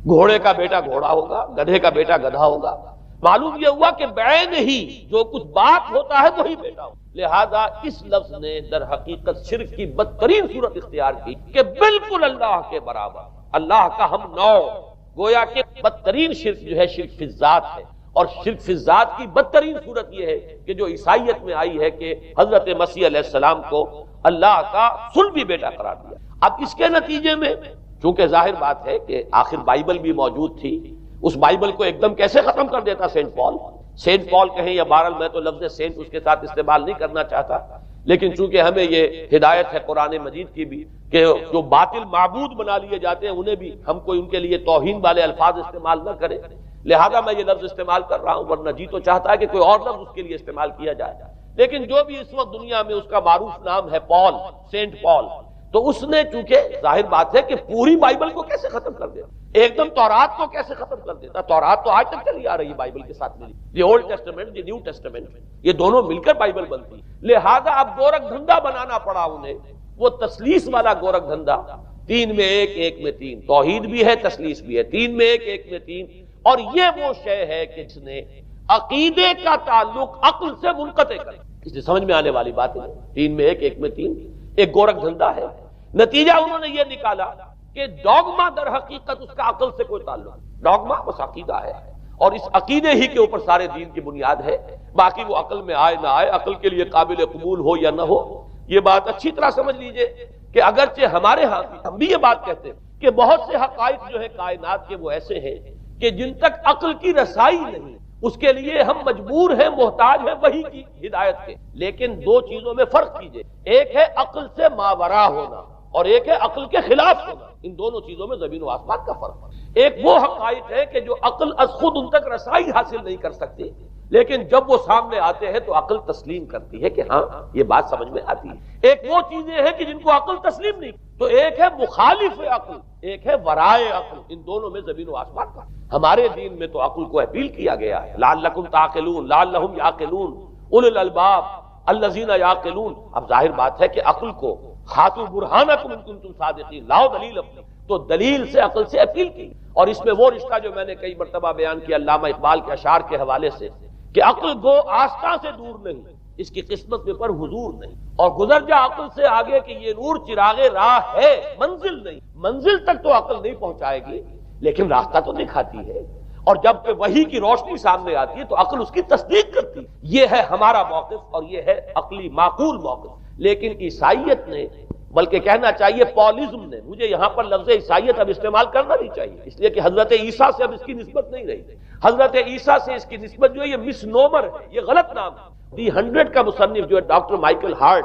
گھوڑے کا بیٹا گھوڑا ہوگا، گدھے کا بیٹا گدھا ہوگا۔ معلوم یہ ہوا کہ بعین ہی جو کچھ باپ ہوتا ہے وہی بیٹا ہوتا۔ لہذا اس لفظ نے در حقیقت شرک کی بدترین صورت اختیار کی کہ بالکل اللہ کے برابر، اللہ کا ہم نوع، گویا کہ بدترین شرک جو ہے شرک فی الذات ہے۔ اور شرک فی الذات کی بدترین صورت یہ ہے کہ جو عیسائیت میں آئی ہے کہ حضرت مسیح علیہ السلام کو اللہ کا صلبی بیٹا قرار دیا۔ اب اس کے نتیجے میں چونکہ ظاہر بات ہے کہ آخر بائبل بھی موجود تھی، اس بائبل کو ایک دم کیسے ختم کر دیتا سینٹ پال کہیں یا بہرحال میں تو لفظ سینٹ اس کے ساتھ استعمال نہیں کرنا چاہتا، لیکن چونکہ ہمیں یہ ہدایت ہے قرآن مجید کی بھی کہ جو باطل معبود بنا لیے جاتے ہیں انہیں بھی ہم کوئی ان کے لیے توہین والے الفاظ استعمال نہ کریں، لہذا میں یہ لفظ استعمال کر رہا ہوں، ورنہ جی تو چاہتا ہے کہ کوئی اور لفظ اس کے لیے استعمال کیا جائے۔ لیکن جو بھی اس وقت دنیا میں اس کا معروف نام ہے پال، سینٹ پال، تو اس نے چونکہ ظاہر بات ہے کہ پوری بائبل کو کیسے ختم کر دیا، ایک دم تورات کو کیسے ختم کر دیتا۔ تورات تو آج تک چلی آ رہی ہے بائبل کے ساتھ ملی، the old testament, the new testament, یہ دونوں مل کر بائبل بنتی۔ لہذا اب گورکھ دھندا بنانا پڑا انہیں، وہ تسلیس والا گورکھ دھندا، 3 میں 1 1 میں 3، توحید بھی ہے تسلیس بھی ہے، 3 میں 1 1 میں 3۔ اور یہ وہ شے ہے کہ جس نے عقیدے کا تعلق عقل سے منقطع کر، اس سے سمجھ میں آنے والی بات ہے، 3 میں 1 1 میں 3 ایک گورکھ دھندا ہے۔ نتیجہ انہوں نے یہ نکالا کہ ڈوگما در حقیقت اس کا عقل سے کوئی تعلق نہیں، ڈوگما بس عقیدہ ہے، اور اس عقیدے ہی کے اوپر سارے دین کی بنیاد ہے، باقی وہ عقل میں آئے نہ آئے، عقل کے لیے قابل قبول ہو یا نہ ہو۔ یہ بات اچھی طرح سمجھ لیجئے کہ اگرچہ ہمارے ہاں ہم بھی یہ بات کہتے ہیں کہ بہت سے حقائق جو ہے کائنات کے وہ ایسے ہیں کہ جن تک عقل کی رسائی نہیں، اس کے لیے ہم مجبور ہیں، محتاج ہیں وحی کی ہدایت کے۔ لیکن 2 چیزوں میں فرق کیجئے، ایک ہے عقل سے ماوراء ہونا اور ایک ہے عقل کے خلاف ہونا، ان دونوں چیزوں میں زمین و آسمان کا فرق ہے۔ ایک وہ حقائق ہے کہ جو عقل از خود ان تک رسائی حاصل نہیں کر سکتی، لیکن جب وہ سامنے آتے ہیں تو عقل تسلیم کرتی ہے کہ ہاں یہ بات سمجھ میں آتی ہے۔ ایک وہ چیزیں ہیں کہ جن کو عقل تسلیم نہیں، تو ایک ہے مخالف عقل، ایک ہے ورائے عقل، ان دونوں میں زمین و آسمان کا۔ ہمارے دین میں تو عقل کو اپیل کیا گیا ہے، لعلکم تعقلون، لعلہم یعقلون، اولو الالباب الذین یعقلون۔ اب ظاہر بات ہے کہ عقل کو ہاتھو برہانکم ان کنتم صادقین، لاؤ دلیل اپنی، تو دلیل سے عقل سے اپیل کی. اور اس میں وہ رشتہ جو میں نے کئی مرتبہ بیان کیا علامہ اقبال کے اشعار کے حوالے سے کہ عقل گو آستاں سے دور نہیں، اس کی قسمت میں پر حضور نہیں، اور گزر جا عقل سے آگے کہ یہ نور چراغ راہ ہے منزل نہیں. منزل تک تو عقل نہیں پہنچائے گی لیکن راستہ تو دکھاتی ہے، اور جب کہ وحی کی روشنی سامنے آتی ہے تو عقل اس کی تصدیق کرتی ہے. یہ ہے ہمارا موقف اور یہ ہے عقلی معقول موقف. لیکن عیسائیت نے، بلکہ کہنا چاہیے پالزم نے، مجھے یہاں پر لفظ عیسائیت اب استعمال کرنا نہیں چاہیے اس لیے کہ حضرت عیسیٰ سے اب اس کی نسبت نہیں رہی. حضرت عیسیٰ سے اس کی نسبت جو ہے یہ مس نومر ہے، یہ غلط نام ہے. دی 100 کا مصنف جو ہے ڈاکٹر مائیکل ہارٹ،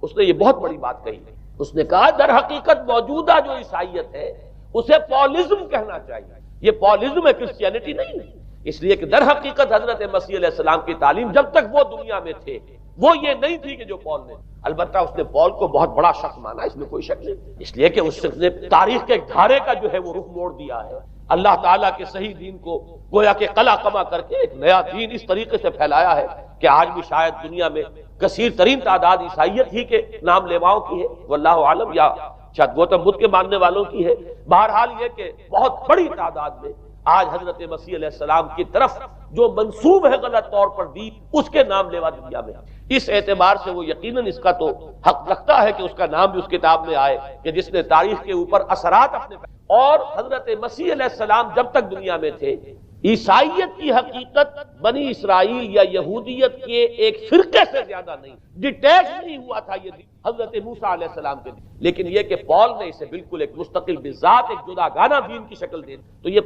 اس نے یہ بہت بڑی بات کہی. اس نے کہا در حقیقت موجودہ جو عیسائیت ہے اسے پالزم کہنا چاہیے. یہ پالزم ہے، کرسچینٹی نہیں ہے. اس لیے کہ در حقیقت حضرت مسیح علیہ السلام کی تعلیم جب تک وہ دنیا میں تھے وہ یہ نہیں تھی کہ جو پال نے. البتہ اس نے پال کو بہت بڑا شخص مانا، اس میں کوئی شک نہیں، اس لیے کہ اس نے تاریخ کے ایک دھارے کا جو ہے وہ رخ موڑ دیا ہے. اللہ تعالیٰ کے صحیح دین کو گویا کہ قلع قمع کر کے ایک نیا دین اس طریقے سے پھیلایا ہے کہ آج بھی شاید دنیا میں کثیر ترین تعداد عیسائیت ہی کے نام لیواؤں کی ہے، واللہ عالم، یا شاید گوتم بدھ کے ماننے والوں کی ہے. بہرحال یہ کہ بہت بڑی تعداد میں آج حضرت مسیح علیہ السلام کی طرف جو منسوب ہے غلط طور پر دین، اس کے نام لیوا دنیا میں. اس اعتبار سے وہ یقیناً اس کا تو حق رکھتا ہے کہ اس کا نام بھی اس کتاب میں آئے کہ جس نے تاریخ کے اوپر اثرات اپنے. اور حضرت مسیح علیہ السلام جب تک دنیا میں تھے عیسائیت کی حقیقت بنی اسرائیل یا یہودیت کے ایک فرقے سے زیادہ نہیں، ڈیٹیچ نہیں ہوا تھا یہ دین حضرت موسیٰ علیہ السلام کے دین. لیکن یہ کہ پال نے اسے بالکل ایک مستقل بذات ایک جدا گانا دین کی شکل دے، تو یہ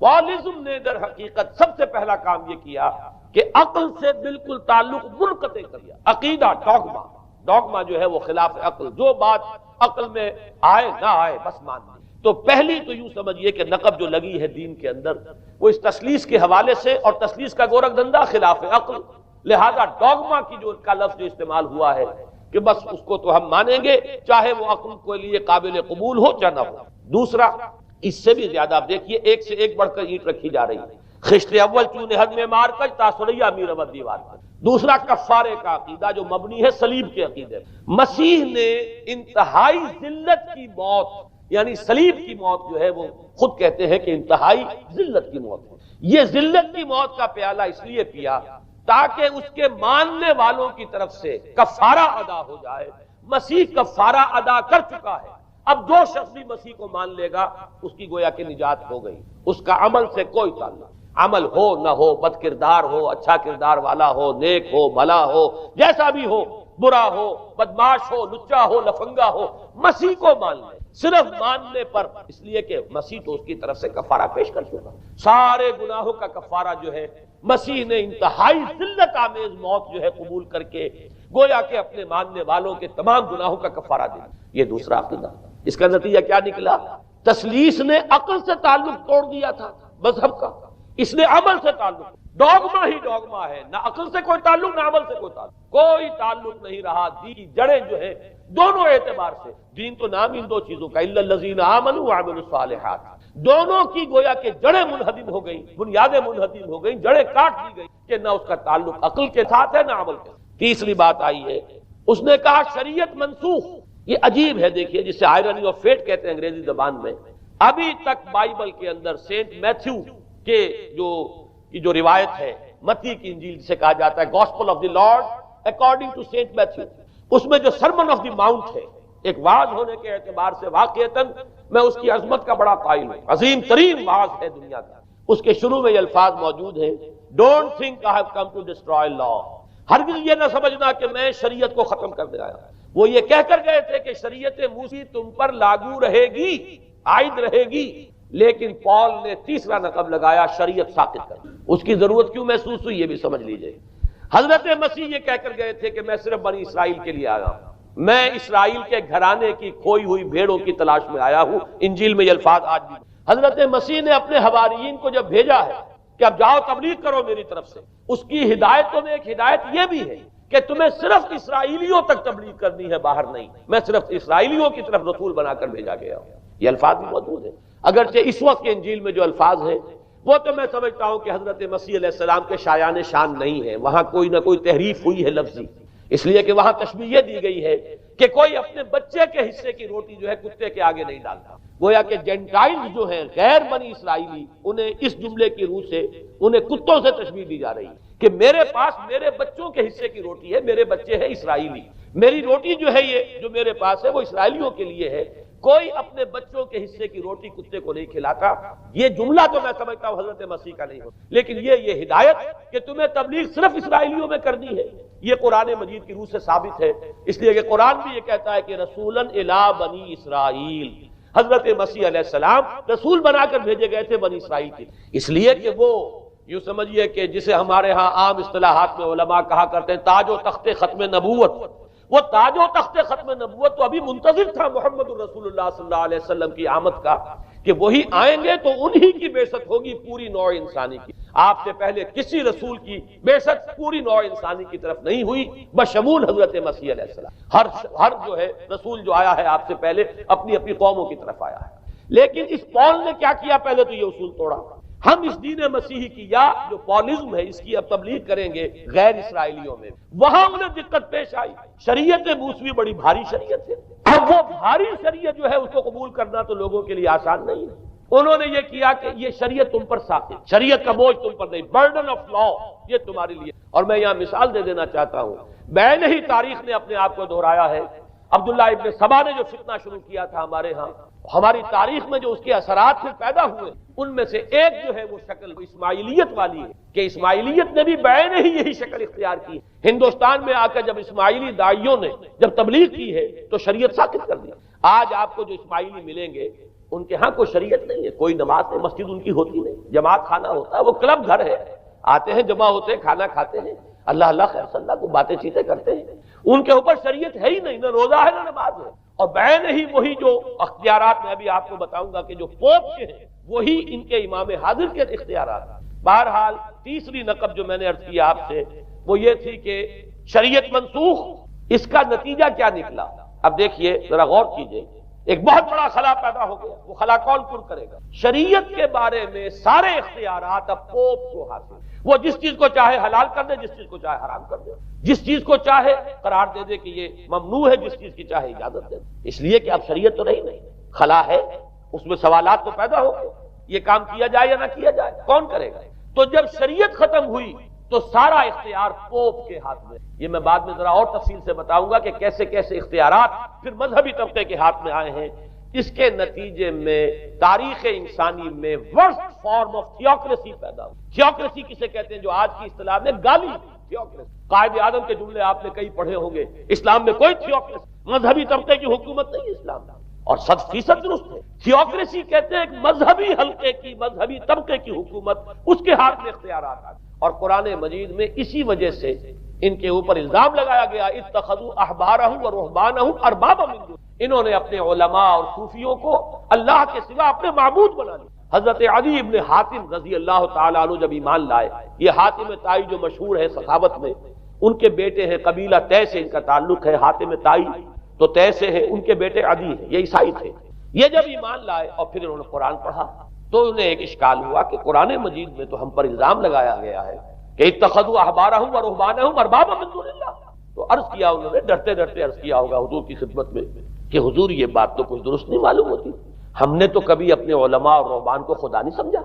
پالزم نے در حقیقت سب سے پہلا کام یہ کیا کہ عقل سے بالکل تعلق منقطع کر دیا. عقیدہ ڈوگما جو ہے وہ خلاف عقل، جو بات عقل میں آئے نہ آئے بس مان لی. تو پہلی تو یوں سمجھیے کہ نقب جو لگی ہے دین کے اندر وہ اس تسلیس کے حوالے سے، اور تسلیس کا گورکھ دھندا خلاف عقل، لہذا ڈوگما کی جو کا لفظ جو استعمال ہوا ہے کہ بس اس کو تو ہم مانیں گے چاہے وہ عقل کے لیے قابل قبول ہو چاہے نہ ہو. دوسرا اس سے بھی زیادہ آپ دیکھیے ایک سے ایک بڑھ کر اینٹ رکھی جا رہی ہے. خشت اول چونے حد میں مار کر تاثریہ امیر ابد دیوار پر. دوسرا کفارے کا عقیدہ جو مبنی ہے صلیب کے عقیدے. مسیح نے انتہائی ذلت کی موت، یعنی صلیب کی موت جو ہے وہ خود کہتے ہیں کہ انتہائی ذلت کی موت ہے. یہ ذلت کی موت کا پیالہ اس لیے پیا تاکہ اس کے ماننے والوں کی طرف سے کفارہ ادا ہو جائے. مسیح کفارہ ادا کر چکا ہے، اب جو شخص بھی مسیح کو مان لے گا اس کی گویا کہ نجات ہو گئی. اس کا عمل سے کوئی تعلق، عمل ہو نہ ہو، بد کردار ہو، اچھا کردار والا ہو، نیک ہو، بھلا ہو، جیسا بھی ہو، برا ہو، بدماش ہو، لچا ہو، لفنگا ہو، مسیح کو مان لے صرف ماننے پر. اس لیے کہ مسیح تو اس کی طرف سے کفارہ پیش کر چکا. سارے گناہوں کا کفارہ جو ہے مسیح نے انتہائی ذلت آمیز موت جو ہے قبول کر کے گویا کہ اپنے ماننے والوں کے تمام گناہوں کا کفارہ دیا. یہ دوسرا عقیدہ. اس کا نتیجہ کیا نکلا؟ تسلیس نے عقل سے تعلق توڑ دیا تھا مذہب کا، اس نے عمل سے تعلق. ڈوگما ہی ڈوگما ہے، نہ عقل سے کوئی تعلق نہ عمل سے کوئی تعلق نہیں رہا. دین جڑیں جو ہے دونوں اعتبار سے، دین تو نام ان دو چیزوں کا الا الذین آمنوا وعملوا الصالحات، دونوں کی گویا کہ جڑیں منہدم ہو گئیں، بنیادیں منہدم ہو گئیں، جڑیں کاٹ دی گئی کہ نہ اس کا تعلق عقل کے ساتھ ہے نہ عمل کے ساتھ. تیسری بات آئی ہے، اس نے کہا شریعت منسوخ. یہ عجیب ہے، دیکھیے جسے آئرنی آف فیٹ کہتے ہیں انگریزی زبان میں. ابھی تک بائبل کے اندر سینٹ میتھیو کے جو روایت ہے، متی کی انجیل جسے کہا جاتا ہے gospel of the Lord according to Saint Matthew, اس میں جو سرمن آف دی ماؤنٹ ہے، ایک وعظ ہونے کے اعتبار سے واقعتاً میں اس کی عظمت کا بڑا قائل ہوں، عظیم ترین وعظ ہے دنیا کا. اس کے شروع میں یہ الفاظ موجود ہیں، don't think I have come to destroy law. ہرگز یہ نہ سمجھنا کہ میں شریعت کو ختم کرنے آیا. وہ یہ کہہ کر گئے تھے کہ شریعت موسی تم پر لاگو رہے گی، عائد رہے گی، لیکن پال نے تیسرا نقب لگایا شریعت ساقط کر. اس کی ضرورت کیوں محسوس ہوئی یہ بھی سمجھ لیجئے. حضرت مسیح یہ کہہ کر گئے تھے کہ میں صرف بنی اسرائیل کے لیے آیا ہوں، میں اسرائیل کے گھرانے کی کھوئی ہوئی بھیڑوں کی تلاش میں آیا ہوں. انجیل میں یہ الفاظ آج بھی. حضرت مسیح نے اپنے حواریین کو جب بھیجا ہے کہ اب جاؤ تبلیغ کرو میری طرف سے، اس کی ہدایتوں میں ایک ہدایت یہ بھی ہے کہ تمہیں صرف اسرائیلیوں تک تبلیغ کرنی ہے، باہر نہیں. میں صرف اسرائیلیوں کی طرف رسول بنا کر بھیجا گیا ہوں. یہ الفاظ بھی موجود ہیں، اگرچہ اس وقت کے انجیل میں جو الفاظ ہیں وہ تو میں سمجھتا ہوں کہ حضرت مسیح علیہ السلام کے شایان شان نہیں ہے، وہاں کوئی نہ کوئی تحریف ہوئی ہے لفظی، اس لیے کہ وہاں تشبیہ دی گئی ہے کہ کوئی اپنے بچے کے حصے کی روٹی جو ہے کتے کے آگے نہیں ڈالتا. گویا کہ جینٹائلز جو ہیں غیر بنی اسرائیلی، انہیں اس جملے کی روح سے انہیں کتوں سے تشبیہ دی جا رہی ہے کہ میرے پاس میرے بچوں کے حصے کی روٹی ہے، میرے بچے ہیں اسرائیلی، میری روٹی جو ہے یہ جو میرے پاس ہے وہ اسرائیلیوں کے لیے ہے، کوئی اپنے بچوں کے حصے کی روٹی کتے کو نہیں کھلاتا۔ یہ جملہ تو میں سمجھتا ہوں حضرت مسیح کا نہیں ہو، لیکن یہ ہدایت کہ تمہیں تبلیغ صرف اسرائیلیوں میں کرنی ہے، یہ قرآن مجید کی روح سے ثابت ہے، اس لیے کہ قرآن بھی یہ کہتا ہے کہ رسولاً الی بنی اسرائیل، حضرت مسیح علیہ السلام رسول بنا کر بھیجے گئے تھے بنی اسرائیل کے، اس لیے کہ وہ یوں سمجھیے کہ جسے ہمارے ہاں عام اصطلاحات میں علماء کہا کرتے ہیں تاج و تخت ختم نبوت، وہ تاج و تخت ختم نبوت تو ابھی منتظر تھا محمد الرسول اللہ صلی اللہ علیہ وسلم کی آمد کا، کہ وہی آئیں گے تو انہی کی بعثت ہوگی پوری نوع انسانی کی۔ آپ سے پہلے کسی رسول کی بعثت پوری نوع انسانی کی طرف نہیں ہوئی بشمول حضرت مسیح علیہ السلام۔ ہر جو ہے رسول جو آیا ہے آپ سے پہلے اپنی اپنی قوموں کی طرف آیا ہے، لیکن اس پول نے کیا کیا؟ پہلے تو یہ اصول توڑا، ہم اس دین مسیحی کی یا جو پولزم ہے اس کی اب تبلیغ کریں گے غیر اسرائیلیوں میں، وہاں انہیں دقت پیش آئی، شریعت موسوی بڑی بھاری شریعت ہے، اب وہ بھاری شریعت جو ہے اس کو قبول کرنا تو لوگوں کے لیے آسان نہیں ہے۔ انہوں نے یہ کیا کہ یہ شریعت تم پر ثابت، شریعت کا بوجھ تم پر نہیں، برڈن آف لا یہ تمہارے لیے۔ اور میں یہاں مثال دے دینا چاہتا ہوں، بین ہی تاریخ نے اپنے آپ کو دہرایا ہے، عبداللہ ابن سبا نے جو فتنہ شروع کیا تھا ہمارے ہاں، ہماری تاریخ میں جو اس کے اثرات پھر پیدا ہوئے، ان میں سے ایک جو ہے وہ شکل اسماعیلیت والی ہے، کہ اسماعیلیت نے بھی بین ہی یہی شکل اختیار کی۔ ہندوستان میں آ کر جب اسماعیلی داعیوں نے جب تبلیغ کی ہے تو شریعت ساقط کر دی۔ آج آپ کو جو اسماعیلی ملیں گے ان کے ہاں کوئی شریعت نہیں ہے، کوئی نماز نہیں، مسجد ان کی ہوتی نہیں، جماعت خانہ ہوتا ہے، وہ کلب گھر ہے، آتے ہیں جمع ہوتے ہیں کھانا کھاتے ہیں، اللہ اللہ خیر صلی اللہ کو باتیں چیتیں کرتے ہیں، ان کے اوپر شریعت ہے ہی نہیں، نہ روزہ ہے نہ نماز ہے۔ اور بین ہی وہی جو اختیارات میں ابھی آپ کو بتاؤں گا کہ جو پوپ کے ہیں وہی ان کے امام حاضر کے اختیارات۔ بہرحال تیسری نقب جو میں نے عرض کیا آپ سے وہ یہ تھی کہ شریعت منسوخ، اس کا نتیجہ کیا نکلا؟ اب دیکھیے ذرا غور کیجئے، ایک بہت بڑا خلا پیدا ہو گیا، وہ خلا کون پر کرے گا؟ شریعت کے بارے میں سارے اختیارات اب پوپ کو حاصل، وہ جس چیز کو چاہے حلال کر دے، جس چیز کو چاہے حرام کر دے، جس چیز کو چاہے قرار دے دے کہ یہ ممنوع ہے، جس چیز کی چاہے اجازت دے دے، اس لیے کہ اب شریعت تو رہی نہیں، خلا ہے، اس میں سوالات تو پیدا ہو گئے، یہ کام کیا جائے یا نہ کیا جائے، کون کرے گا؟ تو جب شریعت ختم ہوئی تو سارا اختیار پوپ کے ہاتھ میں۔ یہ میں بعد میں ذرا اور تفصیل سے بتاؤں گا کہ کیسے کیسے اختیارات پھر مذہبی طبقے کے ہاتھ میں آئے ہیں۔ اس کے نتیجے میں تاریخ انسانی میں ورسٹ فارم آف تھیوکریسی پیدا ہو۔ تھیوکریسی کسے کہتے ہیں؟ جو آج کی اصطلاح میں گالی تھیوکریسی، قائد اعظم کے جملے آپ نے کئی پڑھے ہوں گے، اسلام میں کوئی تھیوکریسی، مذہبی طبقے کی حکومت نہیں اسلام میں، اور 100% درست ہے۔ تھیوکریسی کہتے ہیں ایک مذہبی حلقے کی، مذہبی طبقے کی حکومت، اس کے ہاتھ میں اختیارات آتے ہیں۔ اور قرآن مجید میں اسی وجہ سے ان کے اوپر الزام لگایا گیا اتخذوا احبارهم ورهبانهم اربابا من دون، انہوں نے اپنے علماء اور صوفیوں کو اللہ کے سوا اپنے معبود بنا لیا۔ حضرت علی ابن حاتم رضی اللہ تعالیٰ عنہ جب ایمان لائے، یہ حاتم طائی جو مشہور ہے سخاوت میں، ان کے بیٹے ہیں، قبیلہ طے سے ان کا تعلق ہے، حاتم طائی تو طے سے ہے، ان کے بیٹے عدی ہیں، یہ عیسائی تھے۔ یہ جب ایمان لائے اور پھر انہوں نے قرآن پڑھا تو انہیں ایک اشکال ہوا کہ قرآن مجید میں تو ہم پر الزام لگایا گیا ہے کہ اتخذوا احبارهم ورهبانهم اربابا من دون اللہ، تو عرض کیا انہوں نے، ڈرتے ڈرتے عرض کیا ہوگا حضور کی خدمت میں کہ حضور یہ بات تو کچھ درست نہیں معلوم ہوتی، ہم نے تو کبھی اپنے علماء اور رہبان کو خدا نہیں سمجھا،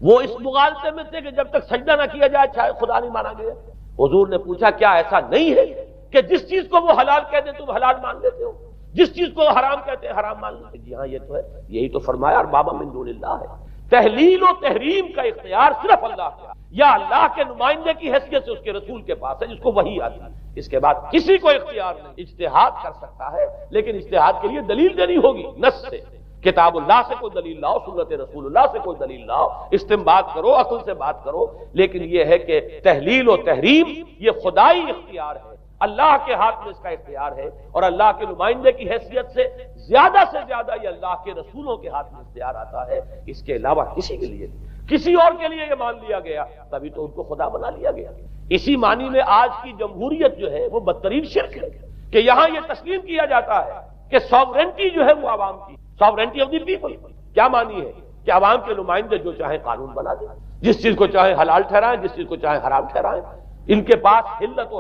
وہ اس مغالطے میں تھے کہ جب تک سجدہ نہ کیا جائے شاید خدا نہیں مانا گیا۔ حضور نے پوچھا کیا ایسا نہیں ہے کہ جس چیز کو وہ حلال کہہ دیں تم حلال مان لیتے ہو، جس چیز کو حرام کہتے ہیں حرام مان لیتے؟ جی ہاں یہ تو ہے، یہی تو فرمایا اربابا من دون اللہ ہے۔ تحلیل و تحریم کا اختیار صرف اللہ کا، یا اللہ کے نمائندے کی حیثیت سے اس کے رسول کے پاس ہے جس کو وحی آتی ہے، اس کے بعد کسی کو اختیار نہیں۔ اجتہاد کر سکتا ہے لیکن اجتہاد کے لیے دلیل دینی ہوگی، نص سے، کتاب اللہ سے کوئی دلیل لاؤ، سنت رسول اللہ سے کوئی دلیل لاؤ، استنباط کرو، عقل سے بات کرو، لیکن یہ ہے کہ تحلیل و تحریم یہ خدائی اختیار ہے، اللہ کے ہاتھ میں اس کا اختیار ہے، اور اللہ کے نمائندے کی حیثیت سے زیادہ یہ اللہ کے رسولوں کے ہاتھ میں اختیار آتا ہے، اس کے علاوہ کسی کے لیے نہیں۔ کسی اور کے لیے یہ مان لیا گیا تبھی تو ان کو خدا بنا لیا گیا۔ اسی معنی میں آج کی جمہوریت جو ہے وہ بدترین شرک ہے کہ یہاں یہ تسلیم کیا جاتا ہے کہ ساورنٹی جو ہے وہ عوام کی، ساورنٹی آف دی پیپل، کیا معنی ہے کہ عوام کے نمائندے جو چاہیں قانون بنا دیں، جس چیز کو چاہیں حلال ٹھہرائیں، جس چیز کو چاہیں حرام ٹھہرائیں، ان کے پاس حلت و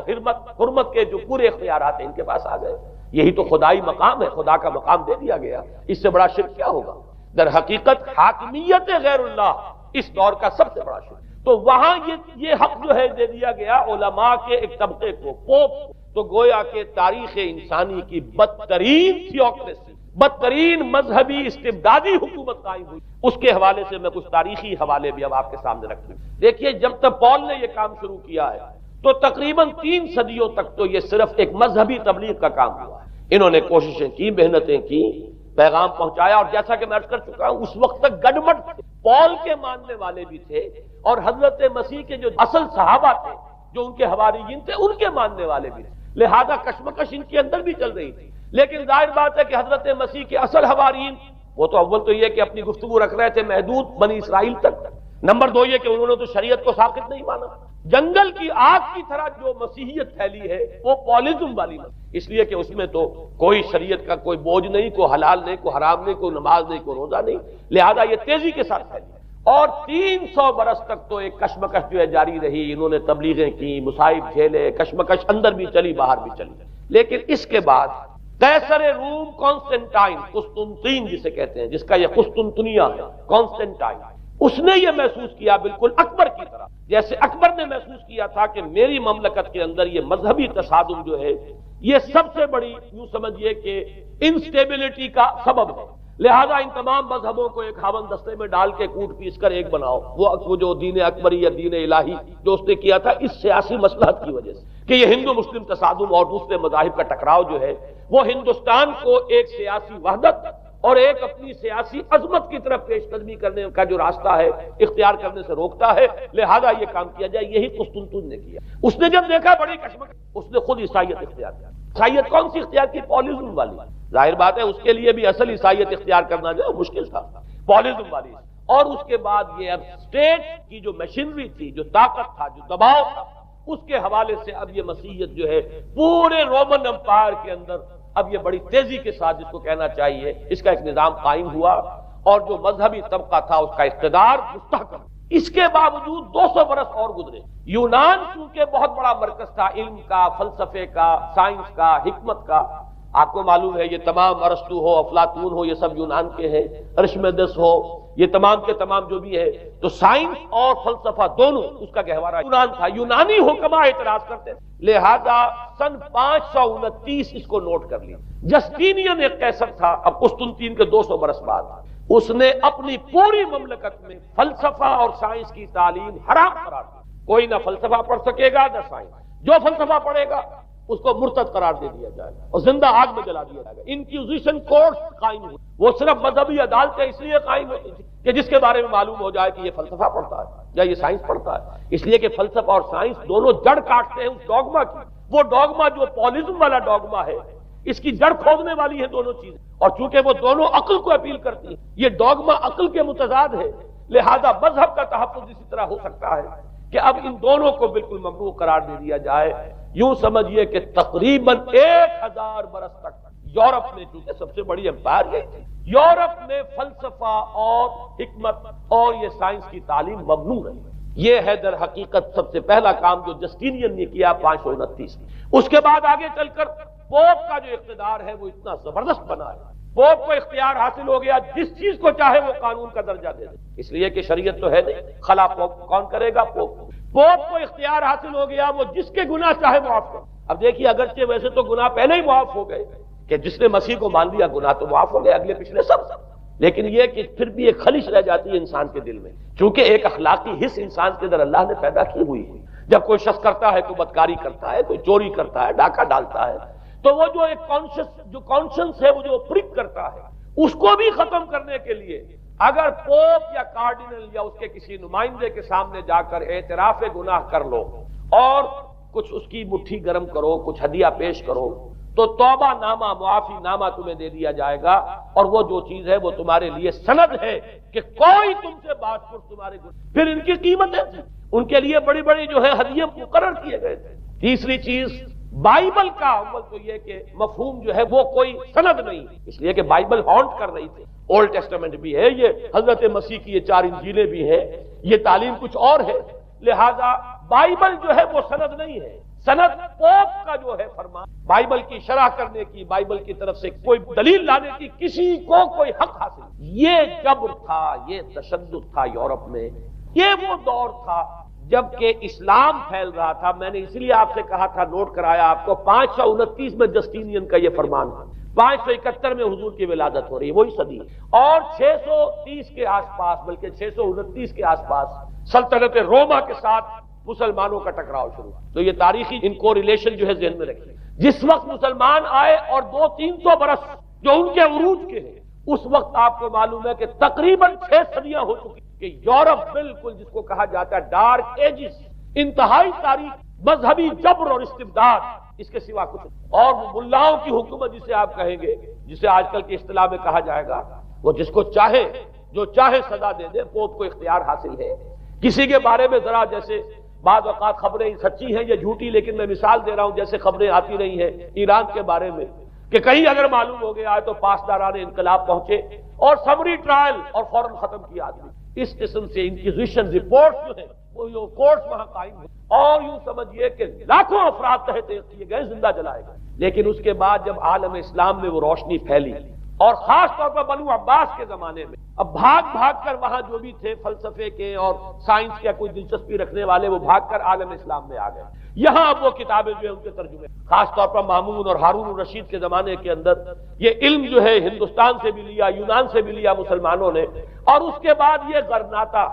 حرمت کے جو پورے اختیارات ہیں ان کے پاس آ گئے۔ یہی تو خدائی مقام ہے، خدا کا مقام دے دیا گیا، اس سے بڑا شرک کیا ہوگا؟ در حقیقت حاکمیت غیر اللہ اس دور کا سب سے بڑا شکر. تو وہاں یہ حق جو ہے دے دیا گیا علماء کے ایک طبقے کو، پوپ. تو گویا کہ تاریخ انسانی کی بدترین تھیوکریسی، بدترین مذہبی استبدادی حکومت قائم ہوئی. اس کے حوالے سے میں کچھ تاریخی حوالے بھی اب آپ کے سامنے رکھ دوں. دیکھیے جب تک پال نے یہ کام شروع کیا ہے تو تقریباً 3 صدیوں تک تو یہ صرف ایک مذہبی تبلیغ کا کام ہوا ہے. انہوں نے کوششیں کی، محنتیں کی، پیغام پہنچایا، اور جیسا کہ میں عرض کر چکا ہوں اس وقت تک گڈمٹ پال کے ماننے والے بھی تھے اور حضرت مسیح کے جو اصل صحابہ تھے جو ان کے حواریین تھے ان کے ماننے والے بھی تھے. لہذا کشمکش ان کے اندر بھی چل رہی تھی. لیکن ظاہر بات ہے کہ حضرت مسیح کے اصل حواریین وہ تو اول تو یہ کہ اپنی گفتگو رکھ رہے تھے محدود بنی اسرائیل تک. نمبر 2 یہ کہ انہوں نے تو شریعت کو ساقط نہیں مانا. جنگل کی آگ کی طرح جو مسیحیت پھیلی ہے وہ پالیزم والی مسیح، اس لیے کہ اس میں تو کوئی شریعت کا کوئی بوجھ نہیں، کوئی حلال نہیں، کوئی حرام نہیں، کوئی نماز نہیں، کوئی روزہ نہیں. لہذا یہ تیزی کے ساتھ پھیلی اور 300 برس تک تو ایک کشمکش جو ہے جاری رہی. انہوں نے تبلیغیں کی، مصائب جھیلے، کشمکش اندر بھی چلی باہر بھی چلی. لیکن اس کے بعد قیصر روم کانسٹنٹائن، قسطنطین جسے کہتے ہیں، جس کا یہ قسطنطنیہ ہے، کانسٹنٹائن، اس نے یہ محسوس کیا بالکل اکبر کی طرح، جیسے اکبر نے محسوس کیا تھا کہ میری مملکت کے اندر یہ مذہبی تصادم جو ہے یہ سب سے بڑی یوں سمجھیے کہ انسٹیبلٹی کا سبب ہے. لہذا ان تمام مذہبوں کو ایک ہاون دستے میں ڈال کے کوٹ پیس کر ایک بناؤ. وہ جو دین اکبری یا دین الہی جو اس نے کیا تھا اس سیاسی مصلحت کی وجہ سے کہ یہ ہندو مسلم تصادم اور دوسرے مذاہب کا ٹکراؤ جو ہے وہ ہندوستان کو ایک سیاسی وحدت اور ایک اپنی سیاسی عظمت کی طرف پیش قدمی کرنے کا جو راستہ ہے اختیار کرنے سے روکتا ہے. لہذا یہ کام کیا جائے. یہی قسطنطین نے کیا. اس نے جب دیکھا بڑی کشمکش، اس نے خود عیسائیت اختیار کیا. عیسائیت کون سی اختیار کی؟ پالیزم والی. ظاہر بات ہے اس کے لیے بھی اصل عیسائیت اختیار کرنا جو ہے مشکل تھا، پالیزم والی. اور اس کے بعد یہ اب اسٹیٹ کی جو مشینری تھی، جو طاقت تھا، جو دباؤ تھا، اس کے حوالے سے اب یہ مسیحیت جو ہے پورے رومن امپائر کے اندر اب یہ بڑی تیزی کے ساتھ جس کو کہنا چاہیے اس کا ایک نظام قائم ہوا اور جو مذہبی طبقہ تھا اس کا اقتدار مستحکم. اس کے باوجود 200 برس اور گزرے. یونان چونکہ بہت بڑا مرکز تھا علم کا، فلسفے کا، سائنس کا، حکمت کا. آپ کو معلوم ہے یہ تمام ارسطو ہو، افلاطون ہو، یہ سب یونان کے ہیں، ارشمیدس ہو، یہ تمام کے تمام جو بھی ہے. تو سائنس اور فلسفہ دونوں اس کا گہوارہ یونان تھا. یونانی حکماء اعتراض کرتے تھے. لہذا سن 529 اس کو نوٹ کر لیا. جسٹینین ایک قیصر تھا اب قسطنطین کے 200 برس بعد. اس نے اپنی پوری مملکت میں فلسفہ اور سائنس کی تعلیم حرام قرار دی. کوئی نہ فلسفہ پڑھ سکے گا نہ سائنس. جو فلسفہ پڑھے گا اس کو مرتد قرار دے دیا جائے گا اور زندہ آگ میں جلا دیا جائے گا. انکوزیشن کورٹس قائم ہوئی. وہ صرف مذہبی عدالتیں اس لیے قائم ہوئی کہ جس کے بارے میں معلوم ہو جائے کہ یہ فلسفہ پڑھتا ہے یا یہ سائنس پڑھتا ہے. اس لیے کہ فلسفہ اور سائنس دونوں جڑ کاٹتے ہیں اس ڈوگما کی. وہ ڈوگما جو پالیزم والا ڈوگما ہے اس کی جڑ کھودنے والی ہے دونوں چیزیں. اور چونکہ وہ دونوں عقل کو اپیل کرتی ہیں، یہ ڈوگما عقل کے متضاد ہے. لہذا مذہب کا تحفظ اسی طرح ہو سکتا ہے کہ اب ان دونوں کو بالکل ممنوع قرار دے دیا جائے. یوں سمجھیے کہ تقریباً 1000 برس تک یورپ میں، چونکہ سب سے بڑی امپائر یہی تھی، یورپ میں فلسفہ اور حکمت اور یہ سائنس کی تعلیم ممنوع رہی. یہ ہے در حقیقت سب سے پہلا کام جو جسٹینین نے کیا 529 میں. اس کے بعد آگے چل کر پوپ کا جو اقتدار ہے وہ اتنا زبردست بنا ہے. پوپ کو اختیار حاصل ہو گیا جس چیز کو چاہے وہ قانون کا درجہ دے دے. اس لیے کہ شریعت تو ہے نہیں، خلا پوپ کون کرے گا؟ پوپ. پوپ کو اختیار حاصل ہو گیا وہ جس کے گناہ چاہے معاف کر. اب دیکھیے اگرچہ ویسے تو گناہ پہلے ہی معاف ہو گئے کہ جس نے مسیح کو مان لیا گناہ تو معاف ہو گئے اگلے پچھلے سب. لیکن یہ کہ پھر بھی ایک خلش رہ جاتی ہے انسان کے دل میں، چونکہ ایک اخلاقی حص انسان کے اندر اللہ نے پیدا کی ہوئی ہے. جب کوئی شخص کرتا ہے، کوئی بدکاری کرتا ہے، کوئی چوری کرتا ہے، ڈاکہ ڈالتا ہے، تو وہ جو ایک کانشنس ہے وہ جو پرک کرتا ہے اس کو بھی ختم کرنے کے لیے اگر پوپ یا کارڈینل یا اس کے کسی نمائندے کے سامنے جا کر اعتراف گناہ کر لو اور کچھ اس کی مٹھی گرم کرو، کچھ ہدیہ پیش کرو، تو توبہ نامہ، معافی نامہ تمہیں دے دیا جائے گا. اور وہ جو چیز ہے وہ تمہارے لیے سند ہے کہ کوئی تم سے بات کر تمہارے گناہ. پھر ان کی قیمتیں تھیں، ان کے لیے بڑی بڑی جو ہے ہدیے مقرر کیے گئے تھے. تیسری چیز بائبل کا اول تو یہ کہ مفہوم جو ہے وہ کوئی سند نہیں، اس لیے کہ بائبل ہانٹ کر رہی تھی. اولڈ ٹیسٹمنٹ بھی ہے، یہ حضرت مسیح کی یہ 4 انجیلیں بھی ہیں، یہ تعلیم کچھ اور ہے. لہذا بائبل جو ہے وہ سند نہیں ہے. سند پوپ کا جو ہے فرمان، بائبل کی شرح کرنے کی، بائبل کی طرف سے کوئی دلیل لانے کی کسی کو کوئی حق حاصل نہیں۔ یہ جبر تھا، یہ تشدد تھا یورپ میں۔ یہ وہ دور تھا جبکہ اسلام پھیل رہا تھا۔ میں نے اس لیے آپ سے کہا تھا، نوٹ کرایا آپ کو، 529 میں جسٹینین کا یہ فرمان تھا، 571 میں حضور کی ولادت ہو رہی ہے، وہی صدی، اور 630 کے آس پاس، بلکہ 629 کے آس پاس سلطنت روما کے ساتھ مسلمانوں کا ٹکراؤ شروع ہوا۔ تو یہ تاریخی ان کو ریلیشن جو ہے ذہن میں رکھیں۔ جس وقت مسلمان آئے اور 200-300 برس جو ان کے عروج کے ہیں، اس وقت آپ کو معلوم ہے کہ تقریباً 6 صدیاں ہو چکی کہ یورپ بالکل جس کو کہا جاتا ہے ڈارک ایجز، انتہائی تاریخ، مذہبی جبر اور استبداد، اس کے سوا کچھ نہیں۔ اور وہ ملاؤں کی حکومت جسے آپ کہیں گے، جسے آج کل کی اصطلاح میں کہا جائے گا، وہ جس کو چاہے جو چاہے سزا دے دے، پوپ کو اختیار حاصل ہے۔ کسی کے بارے میں ذرا جیسے بعض اوقات خبریں سچی ہیں یا جھوٹی، لیکن میں مثال دے رہا ہوں جیسے خبریں آتی رہی ہیں ایران کے بارے میں کہ کہیں اگر معلوم ہو گیا ہے تو پاسداران انقلاب پہنچے اور سمری ٹرائل اور فوراً ختم کیا آدمی۔ اس قسم سے انکوزیشن رپورٹس جو ہیں وہ کورٹس وہاں قائم ہوئے، اور یوں سمجھیے کہ لاکھوں افراد تحت کیے گئے، زندہ جلائے گئے۔ لیکن اس کے بعد جب عالم اسلام میں وہ روشنی پھیلی، اور خاص طور پر بنو عباس کے زمانے میں، اب بھاگ کر وہاں جو بھی تھے فلسفے کے اور سائنس کے کوئی دلچسپی رکھنے والے، وہ بھاگ کر عالم اسلام میں آ گئے۔ یہاں اب وہ کتابیں جو ہیں ان کے ترجمے، خاص طور پر مامون اور ہارون الرشید کے زمانے کے اندر یہ علم جو ہے ہندوستان سے بھی لیا، یونان سے بھی لیا مسلمانوں نے، اور اس کے بعد یہ غرناطہ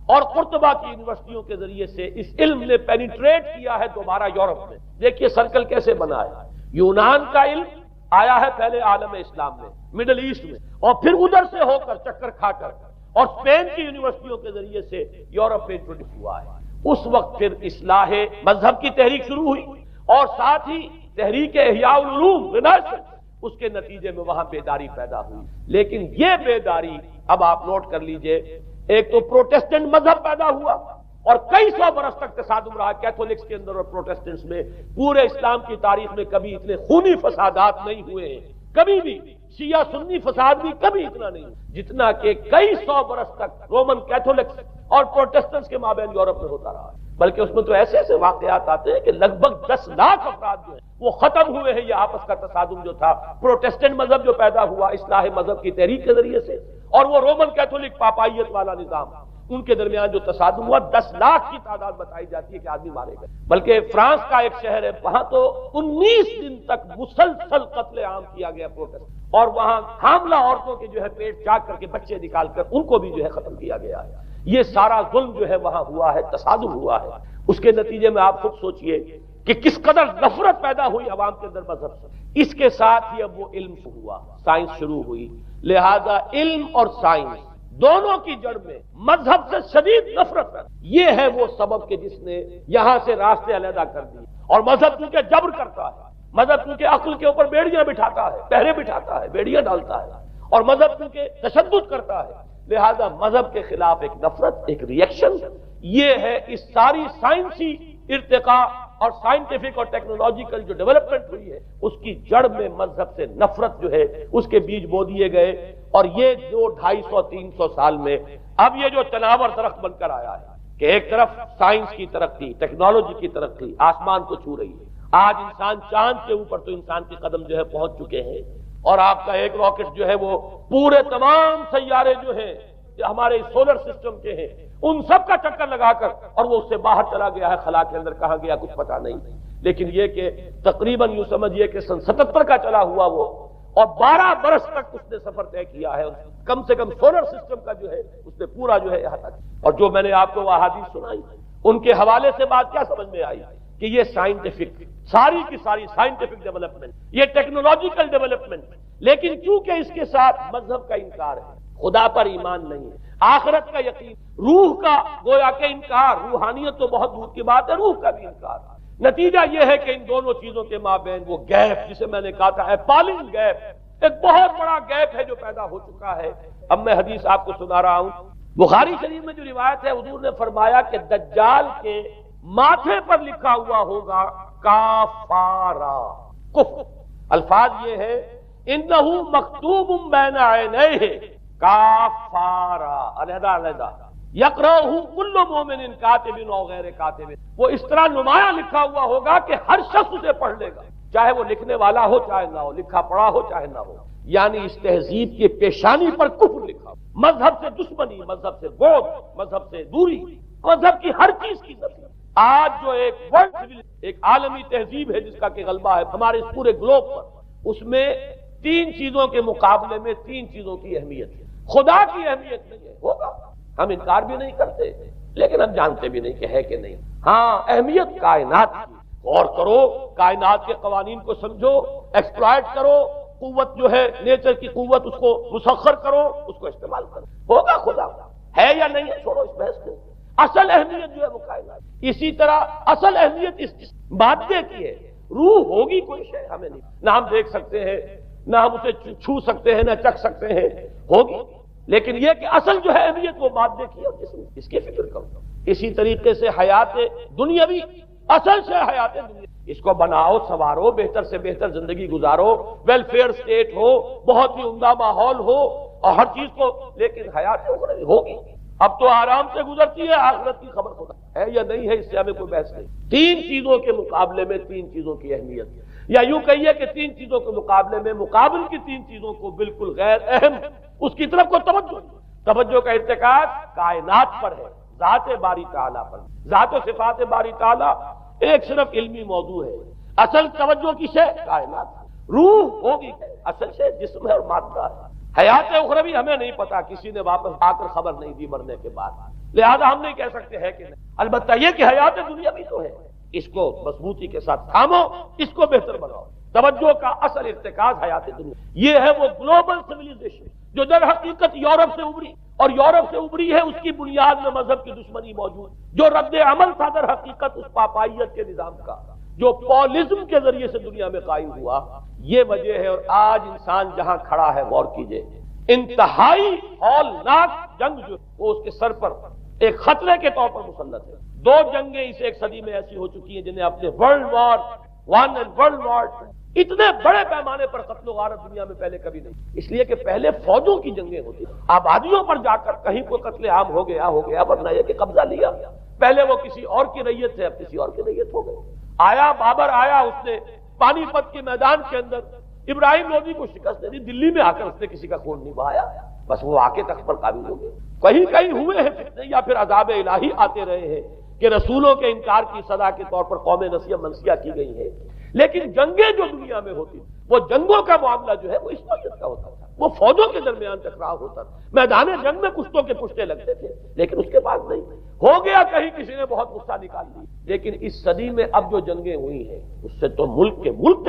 اور قرطبہ کی یونیورسٹیوں کے ذریعے سے اس علم نے پینیٹریٹ کیا ہے دوبارہ یورپ میں۔ دیکھیے سرکل کیسے بنا ہے، یونان کا علم آیا ہے پہلے عالم اسلام میں، مڈل ایسٹ میں، اور پھر ادھر سے ہو کر چکر کھا کر اور اسپین کی یونیورسٹیوں کے ذریعے سے یورپ میں انٹروڈیوس ہوا ہے۔ اس وقت پھر اصلاح مذہب کی تحریک شروع ہوئی، اور ساتھ ہی تحریک احیاء العلوم رینیسنس، اس کے نتیجے میں وہاں بیداری پیدا ہوئی۔ لیکن یہ بیداری اب آپ نوٹ کر لیجئے، ایک تو پروٹیسٹنٹ مذہب پیدا ہوا اور کئی سو برس تک تصادم رہا کیتھولکس کے اندر اور پروٹیسٹنٹس میں۔ پورے اسلام کی تاریخ میں کبھی اتنے خونی فسادات نہیں ہوئے ہیں، کبھی بھی شیعہ سنی فساد بھی کبھی اتنا نہیں جتنا کہ کئی سو برس تک رومن کیتھولکس اور پروٹیسٹنٹس کے مابین یورپ میں ہوتا رہا ہے۔ بلکہ اس میں تو ایسے ایسے واقعات آتے ہیں کہ لگ بھگ 10 لاکھ افراد جو ہیں وہ ختم ہوئے ہیں۔ یہ آپس کا تصادم جو تھا، پروٹیسٹنٹ مذہب جو پیدا ہوا اصلاح مذہب کی تحریک کے ذریعے سے، اور وہ رومن کیتھولک پاپائیت والا نظام، ان کے درمیان جو تصادم ہوا، 10 لاکھ کی تعداد بتائی جاتی ہے کہ آدمی مارے گئے۔ بلکہ فرانس کا ایک شہر ہے، وہاں تو 19 دن تک مسلسل قتل عام کیا گیا پروٹیسٹ، اور وہاں حاملہ عورتوں کے جو ہے پیٹ چاک کر کے بچے نکال کر ان کو بھی جو ہے ختم کیا گیا ہے۔ یہ سارا ظلم جو ہے وہاں ہوا ہے، تصادم ہوا ہے۔ اس کے نتیجے میں آپ خود سوچئے کہ کس قدر نفرت پیدا ہوئی عوام کے اندر مذہب سے۔ اس کے ساتھ ہی اب وہ علم ہوا، سائنس شروع ہوئی، لہذا علم اور سائنس دونوں کی جڑ میں مذہب سے شدید نفرت ہے۔ یہ ہے وہ سبب کہ جس نے یہاں سے راستے علیحدہ کر دیے۔ اور مذہب کیونکہ جبر کرتا ہے، مذہب کیونکہ عقل کے اوپر بیڑیاں بٹھاتا ہے، پہرے بٹھاتا ہے، بیڑیاں ڈالتا ہے، اور مذہب کیونکہ تشدد کرتا ہے، لہذا مذہب کے خلاف ایک نفرت، ایک ریئیکشن، یہ ہے اس ساری سائنسی ارتقاء اور سائنٹیفک اور ٹیکنالوجیکل جو ڈیولپمنٹ ہوئی ہے، اس کی جڑ میں مذہب سے نفرت جو ہے اس کے بیج بو دیے گئے۔ اور یہ جو 250-300 سال میں اب یہ جو تناور درخت بن کر آیا ہے کہ ایک طرف سائنس کی ترقی، ٹیکنالوجی کی ترقی آسمان کو چھو رہی ہے، آج انسان چاند کے اوپر تو انسان کے قدم جو ہے پہنچ چکے ہیں، اور آپ کا ایک راکٹ جو ہے وہ پورے تمام سیارے جو ہیں جو ہمارے سولر سسٹم کے ہیں ان سب کا چکر لگا کر، اور وہ اس سے باہر چلا گیا ہے، خلا کے اندر کہاں گیا کچھ پتا نہیں۔ لیکن یہ کہ تقریباً یوں سمجھیے کہ سن 77 کا چلا ہوا وہ، اور 12 برس تک اس نے سفر طے کیا ہے، کم سے کم سولر سسٹم کا جو ہے اس نے پورا جو ہے احاطہ کیا۔ اور جو میں نے آپ کو وہ احادیث سنائی، ان کے حوالے سے بات کیا سمجھ میں آئی کہ یہ سائنٹیفک، ساری کی ساری سائنٹیفک ڈیولپمنٹ، یہ ٹیکنالوجیکل ڈیولپمنٹ، لیکن چونکہ اس کے ساتھ مذہب کا انکار ہے، خدا پر ایمان نہیں ہے، آخرت کا یقین، روح کا گویا کہ انکار، روحانیت تو بہت دور کی بات ہے، روح کا بھی انکار۔ نتیجہ یہ ہے کہ ان دونوں چیزوں کے مابین وہ گیپ، جسے میں نے کہا تھا ایپالنگ گیپ، ایک بہت بڑا گیپ ہے جو پیدا ہو چکا ہے۔ اب میں حدیث آپ کو سنا رہا ہوں، بخاری شریف میں جو روایت ہے، حضور نے فرمایا کہ دجال کے ماتھے پر لکھا ہوا ہوگا کافارا، کفر۔ الفاظ یہ ہے انہ مکتوب بین عینیہ کافارا، علیحدہ علیحدہ، یقرأہ کل مومن کاتب و غیر کاتب، وہ اس طرح نمایاں لکھا ہوا ہوگا کہ ہر شخص اسے پڑھ لے گا، چاہے وہ لکھنے والا ہو چاہے نہ ہو، لکھا پڑھا ہو چاہے نہ ہو۔ یعنی اس تہذیب کی پیشانی پر کفر لکھا، مذہب سے دشمنی، مذہب سے بغض، مذہب سے دوری، مذہب کی ہر چیز کی نفی۔ آج جو ایک عالمی تہذیب ہے جس کا کہ غلبہ ہے ہمارے اس پورے گلوب پر، اس میں 3 چیزوں کے مقابلے میں 3 چیزوں کی اہمیت ہے۔ خدا کی اہمیت نہیں ہے، ہوگا، ہم انکار بھی نہیں کرتے، لیکن ہم جانتے بھی نہیں کہ ہے کہ نہیں۔ ہاں، اہمیت کائنات کی، غور کرو، کائنات کے قوانین کو سمجھو، ایکسپلائٹ کرو، قوت جو ہے نیچر کی قوت اس کو مسخر کرو، اس کو استعمال کرو، ہوگا خدا ہے یا نہیں ہے، چھوڑو اس بحث کو۔ اصل اہمیت جو ہے وہ کائنات۔ اسی طرح اصل اہمیت اس مادے کی ہے، روح ہوگی کوئی شے ہمیں نہیں، نہ ہم دیکھ سکتے ہیں، نہ ہم اسے چھو سکتے ہیں، نہ چکھ سکتے ہیں، ہوگی، لیکن یہ کہ اصل جو ہے اہمیت وہ مادے کی ہے، اس کی فکر کرو۔ اسی طریقے سے حیات دنیاوی، اصل سے حیات دنیا، اس کو بناؤ، سنوارو، بہتر سے بہتر زندگی گزارو، ویلفیئر سٹیٹ ہو، بہت ہی عمدہ ماحول ہو اور ہر چیز کو، لیکن حیات اخروی ہوگی، اب تو آرام سے گزرتی ہے، آخرت کی خبر خدا ہے یا نہیں ہے، اس سے ہمیں کوئی بحث نہیں۔ 3 چیزوں کے مقابلے میں 3 چیزوں کی اہمیت، یا یوں کہیے کہ 3 چیزوں کے مقابلے میں مقابل کی 3 چیزوں کو بالکل غیر اہم، اس کی طرف کو توجہ کا ارتکاز کائنات پر ہے، ذات باری تعالیٰ پر، ذات و صفات باری تعالیٰ ایک صرف علمی موضوع ہے، اصل توجہ کی شے کائنات، روح ہوگی اصل شے جسم ہے اور مادہ ہے، حیات اخروی ہمیں نہیں پتا، کسی نے واپس آ کر خبر نہیں دی مرنے کے بعد، لہذا ہم نہیں کہہ سکتے ہے کہ نہیں، البتہ یہ کہ حیات دنیا بھی تو ہے، اس کو مضبوطی کے ساتھ تھامو، اس کو بہتر بناؤ۔ توجہ کا اصل ارتکاز حیات دنیا، یہ ہے وہ گلوبل سویلائزیشن جو در حقیقت یورپ سے ابری، اور یورپ سے ابری ہے، اس کی بنیاد میں مذہب کی دشمنی موجود، جو رد عمل تھا در حقیقت اس پاپائیت کے نظام کا، جو پولزم کے ذریعے سے دنیا میں قائم ہوا، یہ وجہ ہے۔ اور آج انسان جہاں کھڑا ہے، غور کیجئے، انتہائی ہولناک جنگ جو وہ اس کے سر پر ایک خطرے کے طور پر مسلط ہے۔ 2 جنگیں اس ایک صدی میں ایسی ہو چکی ہیں جنہیں اپنے ورلڈ وار 1 اور ورلڈ وار 2 اتنے بڑے پیمانے پر قتل و غارت دنیا میں پہلے کبھی نہیں، اس لیے کہ پہلے فوجوں کی جنگیں ہوتی، آبادیوں پر جا کر کہیں کوئی قتل عام ہو گیا، ورنہ یہ کہ قبضہ لیا، پہلے وہ کسی اور کی ریت ہے، اب کسی اور کی ریت ہو گئی۔ آیا بابر آیا، اس نے پانی پت کے میدان کے اندر ابراہیم لودھی کو شکست دے دی، دلی میں آ کر اس نے کسی کا خون نہیں بہایا، بس وہ آ کے تخت پر قابل ہو گئے۔ کہیں ہوئے ہیں فتنے یا پھر عذاب الہی آتے رہے ہیں کہ رسولوں کے انکار کی سزا کے طور پر قوم نسیہ منسیہ کی گئی ہے، لیکن جنگیں جو دنیا میں ہوتی، وہ جنگوں کا معاملہ جو ہے وہ اس نوعیت کا ہوتا تھا، وہ فوجوں کے درمیان ٹکراؤ ہوتا تھا، میدان جنگ میں کشتوں کے پشتے لگتے تھے، لیکن اس کے بعد نہیں ہو گیا، کہیں کسی نے بہت غصہ نکال لی۔ لیکن اس صدی میں اب جو جنگیں ہوئی ہیں اس سے تو ملک کے ملک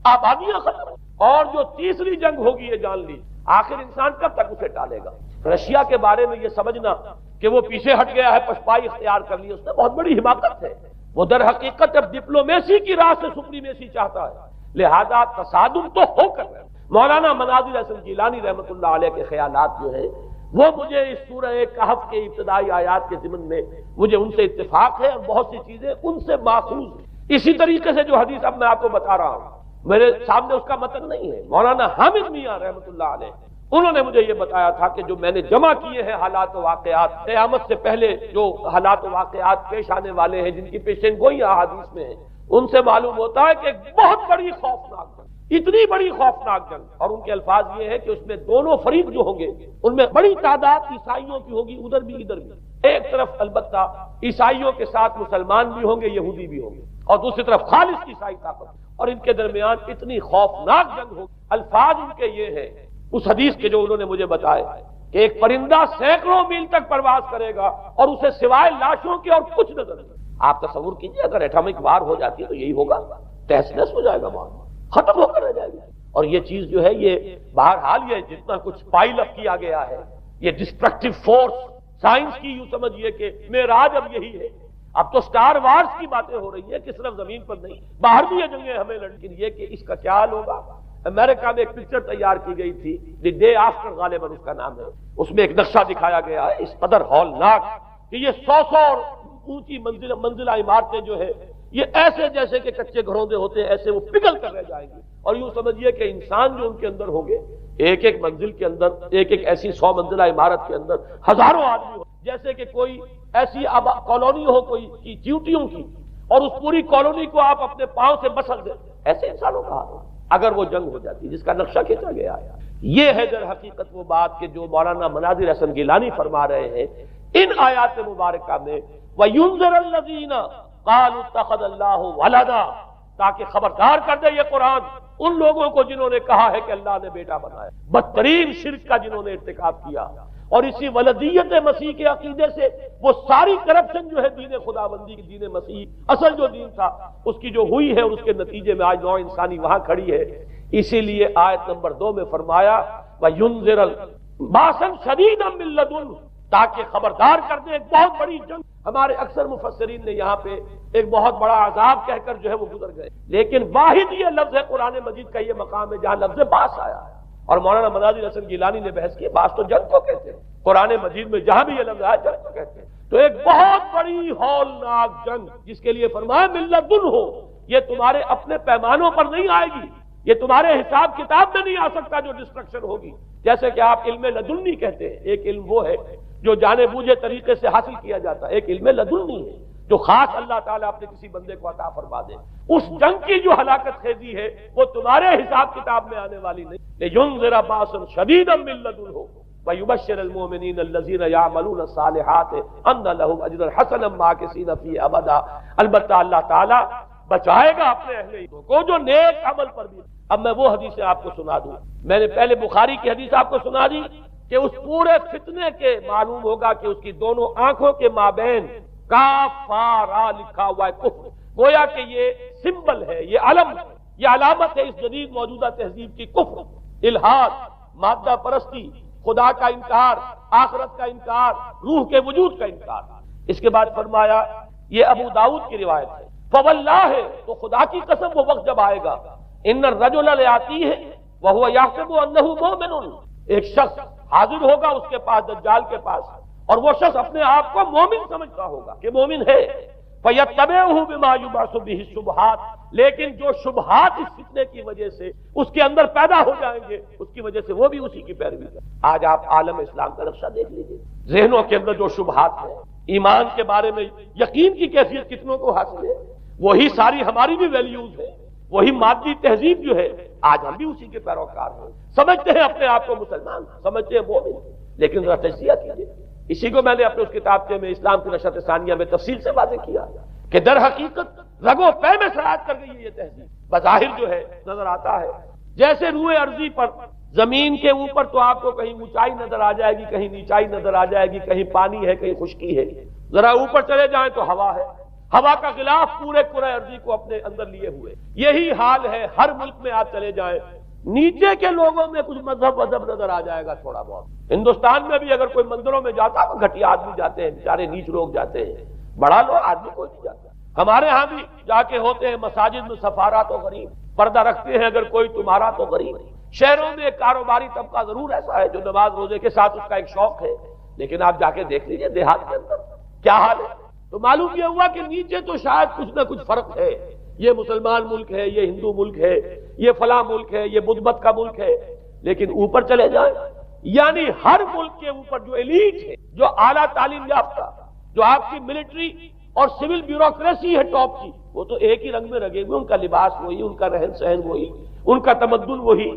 آبادیاں ختم، اور جو تیسری جنگ ہوگی یہ جان لی، آخر انسان کب تک اسے ٹالے گا؟ رشیا کے بارے میں یہ سمجھنا کہ وہ پیچھے ہٹ گیا ہے، پشپائی اختیار کر لی، اس نے بہت بڑی حماقت ہے، وہ در حقیقت اب ڈپلومیسی کی راہ سے سپریمیسی چاہتا ہے، لہذا تصادم تو ہو کر رہا ہے۔ مولانا مناظر حسن جیلانی رحمۃ اللہ علیہ کے خیالات جو ہیں وہ مجھے اس سورہ کہف کے ابتدائی آیات کے ضمن میں مجھے ان سے اتفاق ہے، اور بہت سی چیزیں ان سے ماخوذ ہیں۔ اسی طریقے سے جو حدیث اب میں آپ کو بتا رہا ہوں، میرے سامنے اس کا متن نہیں ہے، مولانا حامد میاں رحمۃ اللہ علیہ انہوں نے مجھے یہ بتایا تھا کہ جو میں نے جمع کیے ہیں حالات و واقعات، قیامت سے پہلے جو حالات و واقعات پیش آنے والے ہیں، جن کی پیشین گوئی احادیث میں ہیں، ان سے معلوم ہوتا ہے کہ ایک بہت بڑی خوفناک جنگ، اتنی بڑی خوفناک جنگ، اور ان کے الفاظ یہ ہے کہ اس میں دونوں فریق جو ہوں گے ان میں بڑی تعداد عیسائیوں کی ہوگی، ادھر بھی ادھر بھی، ایک طرف البتہ عیسائیوں کے ساتھ مسلمان بھی ہوں گے، یہودی بھی ہوں گے، اور دوسری طرف خالص عیسائی طاقت، اور ان کے درمیان اتنی خوفناک جنگ ہوگی۔ الفاظ ان کے یہ ہیں اس حدیث کے جو انہوں نے مجھے بتائے کہ ایک پرندہ سینکڑوں میل تک پرواز کرے گا اور اسے سوائے لاشوں کے اور کچھ نظر نہیں۔ آپ تصور کیجئے اگر ایٹمک وار ہو جاتی ہے تو یہی ہوگا، تہس نہس ہو جائے گا، معاملہ ختم ہو کر رہ جائے گا۔ اور یہ چیز جو ہے یہ بہرحال یہ جتنا کچھ پائل اپ کیا گیا ہے، یہ ڈسٹرکٹیو فورس، سائنس کی یوں سمجھیے کہ معراج اب یہی ہے۔ اب تو سٹار وارز کی باتیں ہو رہی ہیں کہ صرف زمین پر نہیں، باہر بھی یہ جنگیں ہمیں لڑکی، یہ کہ اس کا کیا حال ہوگا۔ امریکہ میں ایک پکچر تیار کی گئی تھی، دی ڈے آفٹر غالباً اس کا نام ہے، اس میں ایک نقشہ دکھایا گیا ہے اس قدر ہولناک کہ یہ 100 اونچی منزلہ عمارتیں جو ہے یہ ایسے جیسے کہ کچے گھروندے ہوتے ہیں، ایسے وہ پگھل کر رہ جائیں گی، اور یوں سمجھیے کہ انسان جو ان کے اندر ہوں گے، ایک ایک منزل کے اندر، ایک ایک ایسی 100 منزلہ عمارت کے اندر ہزاروں آدمی جیسے کہ کوئی ایسی کالونی ہو کوئی کی چیونٹیوں کی، اور اس پوری کالونی کو آپ اپنے پاؤں سے بسل دیں، ایسے انسانوں کا حال اگر وہ جنگ ہو جاتی جس کا نقشہ کھینچا گیا ہے۔ یہ ہے در حقیقت وہ بات کہ جو مولانا مناظر حسن گیلانی فرما رہے ہیں ان آیات مبارکہ میں، وَيُنذِرَ الَّذِينَ قَالُوا اتَّخَذَ اللَّهُ وَلَدًا، تاکہ خبردار کر دے یہ قرآن ان لوگوں کو جنہوں نے کہا ہے کہ اللہ نے بیٹا بنایا، بدترین شرک کا جنہوں نے ارتکاب کیا، اور اسی ولدیت مسیح کے عقیدے سے وہ ساری کرپشن جو ہے دین خداوندی کی، دین مسیح اصل جو دین تھا اس کی جو ہوئی ہے، اس کے نتیجے میں آج نوع انسانی وہاں کھڑی ہے۔ اسی لیے آیت نمبر 2 میں فرمایا وَيُنذِرَ بَأْسًا شَدِيدًا مِّن لَّدُنْهُ، تاکہ خبردار کر دے ایک بہت بڑی جنگ۔ ہمارے اکثر مفسرین نے یہاں پہ ایک بہت بڑا عذاب کہہ کر جو ہے وہ گزر گئے، لیکن واحد یہ لفظ ہے قرآن مجید کا یہ مقام ہے جہاں لفظ باس آیا ہے، اور مولانا مناظر حسن گیلانی نے بحث کی باس تو جنگ کو کہتے ہیں، قرآن مجید میں جہاں بھی یہ لفظ آیا جنگ کو کہتے ہیں۔ تو ایک بہت بڑی ہولناک جنگ جس کے لیے فرمایا من لدنہ، یہ تمہارے اپنے پیمانوں پر نہیں آئے گی، یہ تمہارے حساب کتاب میں نہیں آ سکتا جو ڈسٹرکشن ہوگی، جیسے کہ آپ علم لدنی کہتے ہیں۔ ایک علم وہ ہے جو جانے بوجھے طریقے سے حاصل کیا جاتا ہے، ایک علم لدنی ہے جو خاص اللہ تعالیٰ اپنے کسی بندے کو عطا فرما دے۔ اس جنگ کی جو ہلاکت خیزی ہے وہ تمہارے حساب کتاب میں آنے والی نہیں۔ لِيُنذِرَ بَأْسًا شَدِيدًا مِّن لَّدُنْهُ وَيُبَشِّرَ الْمُؤْمِنِينَ الَّذِينَ يَعْمَلُونَ الصَّالِحَاتِ أَنَّ لَهُمْ أَجْرًا حَسَنًا مَّاكِثِينَ فِيهِ أَبَدًا۔ البتہ اللہ تعالیٰ بچائے گا اپنے اہل ایمان کو جو نیک عمل پر بھی۔ اب میں وہ حدیثیں آپ کو سنا دوں، میں نے پہلے بخاری کی حدیث آپ کو سنا دی کہ اس پورے فتنے کے معلوم ہوگا کہ اس کی دونوں آنکھوں کے مابین کافارا لکھا ہوا ہے، کفر، گویا کہ یہ سمبل ہے، یہ علم ہے، یہ علامت ہے اس جدید موجودہ تہذیب کی، کفر، الحاد، مادہ پرستی، خدا کا انکار، آخرت کا انکار، روح کے وجود کا انکار۔ اس کے بعد فرمایا یہ ابو داؤد کی روایت ہے، فواللہ، تو خدا کی قسم وہ وقت جب آئے گا، ان الرجل لیاتیہ وہو یحسب انہ مومن، ایک شخص حاضر ہوگا اس کے پاس، دجال کے پاس، اور وہ شخص اپنے آپ کو مومن سمجھتا ہوگا کہ مومن ہے، فَيَتَّبِعُهُ بِمَا يُبْعَثُ بِهِ الشُّبُهَاتِ، لیکن جو شبہات اس فتنے کی وجہ سے اس کے اندر پیدا ہو جائیں گے اس کی وجہ سے وہ بھی اسی کی پیروی کرے۔ آج آپ عالم اسلام کا نقشہ دیکھ لیجئے، ذہنوں کے اندر جو شبہات ہیں، ایمان کے بارے میں یقین کی کیفیت کتنوں کو حاصل ہے، وہی ساری ہماری بھی ویلیوز ہے، وہی مادی تہذیب جو ہے، آج ہم بھی اسی کے پیروکار ہیں، سمجھتے ہیں اپنے آپ کو مسلمان، سمجھتے ہیں مومن، لیکن ذرا تجزیہ کیجیے۔ اسی کو میں نے اپنے اس کتاب میں اسلام کی نشرت ثانیہ میں تفصیل سے واضح کیا کہ در حقیقت رگوں پے میں سرایت کر گئی ہے یہ تہذیب، بظاہر جو ہے نظر آتا ہے جیسے روئے ارضی پر، زمین کے اوپر تو آپ کو کہیں اونچائی نظر آ جائے گی، کہیں نیچائی نظر آ جائے گی، کہیں پانی ہے، کہیں خشکی ہے، ذرا اوپر چلے جائیں تو ہوا ہے، ہوا کا غلاف پورے کرۂ ارضی کو اپنے اندر لیے ہوئے۔ یہی حال ہے ہر ملک میں، آپ چلے جائیں نیچے کے لوگوں میں کچھ مذہب نظر آ جائے گا تھوڑا بہت۔ ہندوستان میں بھی اگر کوئی مندروں میں جاتا ہے، گھٹیا آدمی جاتے ہیں، بیچارے نیچ لوگ جاتے ہیں، بڑا لوگ آدمی کوئی نہیں جاتا۔ ہمارے ہاں بھی جا کے ہوتے ہیں مساجد میں سفارا تو غریب، پردہ رکھتے ہیں اگر کوئی تمہارا تو غریب۔ شہروں میں ایک کاروباری طبقہ ضرور ایسا ہے جو نماز روزے کے ساتھ اس کا ایک شوق ہے، لیکن آپ جا کے دیکھ لیجئے دیہات کے اندر کیا حال ہے، تو معلوم یہ ہوا کہ نیچے تو شاید کچھ نہ کچھ فرق ہے، یہ مسلمان ملک ہے، یہ ہندو ملک ہے، یہ فلاں ملک ہے، یہ بدھ مت کا ملک ہے، لیکن اوپر چلے جائیں یعنی ہر ملک کے اوپر جو ایلیٹ ہے، جو اعلیٰ تعلیم یافتہ، جو آپ کی ملٹری اور سول بیوروکریسی ہے ٹاپ کی، وہ تو ایک ہی رنگ میں رگے ہوئے، ان کا لباس وہی، ان کا رہن سہن وہی، ان کا تمدن وہی،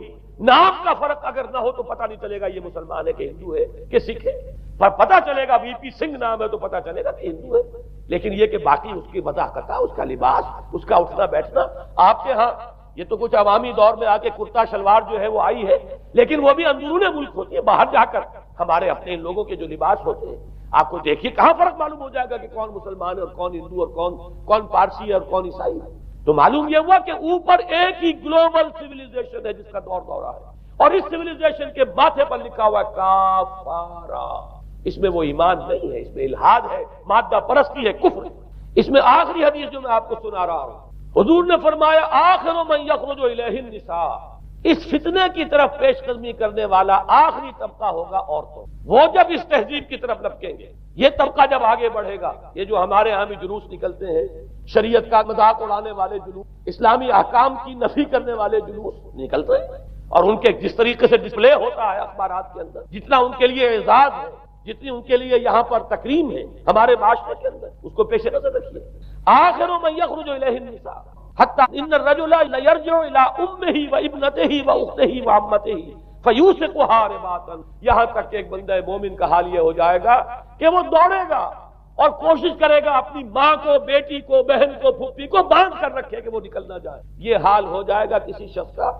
نام کا فرق اگر نہ ہو تو پتہ نہیں چلے گا یہ مسلمان ہے کہ ہندو ہے کہ سکھ ہے، پر پتہ چلے گا وی پی سنگھ نام ہے تو پتہ چلے گا کہ ہندو ہے، لیکن یہ کہ باقی اس کی وضاحت، اس کا لباس، اس کا اٹھنا بیٹھنا، آپ کے ہاں یہ تو کچھ عوامی دور میں آ کے کرتا شلوار جو ہے وہ آئی ہے، لیکن وہ بھی اندرون ملک ہوتی ہے، باہر جا کر ہمارے اپنے ان لوگوں کے جو لباس ہوتے ہیں، آپ کو دیکھیے کہاں فرق معلوم ہو جائے گا کہ کون مسلمان ہے اور کون ہندو اور کون پارسی ہے اور کون عیسائی ہے۔ تو معلوم یہ ہوا کہ اوپر ایک ہی گلوبل سیویلائزیشن ہے جس کا دور دورہ ہے، اور اس سیویلائزیشن کے ماتھے پر لکھا ہوا ہے کافارا، اس میں وہ ایمان نہیں ہے، اس میں الحاد ہے، مادہ پرستی ہے، کفر ہے۔ اس میں آخری حدیث جو میں آپ کو سنا رہا ہوں، حضور نے فرمایا آخر من یخرج الیہ النساء، اس فتنے کی طرف پیش قدمی کرنے والا آخری طبقہ ہوگا عورتوں، وہ جب اس تہذیب کی طرف لپکیں گے، یہ طبقہ جب آگے بڑھے گا، یہ جو ہمارے ہاں بھی جلوس نکلتے ہیں، شریعت کا مذاق اڑانے والے جلوس، اسلامی احکام کی نفی کرنے والے جلوس نکلتے ہیں، اور ان کے جس طریقے سے ڈسپلے ہوتا ہے اخبارات کے اندر، جتنا ان کے لیے اعزاز ہے، جتنی ان کے لیے یہاں پر تکریم ہے ہمارے معاشرے کے اندر، اس کو پیش نظر رکھیے۔ آخر من یخرج الیہ النساء حتی ان الرجل لیرجع الی امہ وابنتہ واختہ وعمتہ فیوثقها رباطا، یہاں تک کہ ایک بندہ مومن کا حال یہ ہو جائے گا کہ وہ دوڑے گا اور کوشش کرے گا اپنی ماں کو، بیٹی کو، بہن کو، پھوپھی کو باندھ کر رکھے کہ وہ نکل نہ جائے۔ یہ حال ہو جائے گا کسی شخص کا۔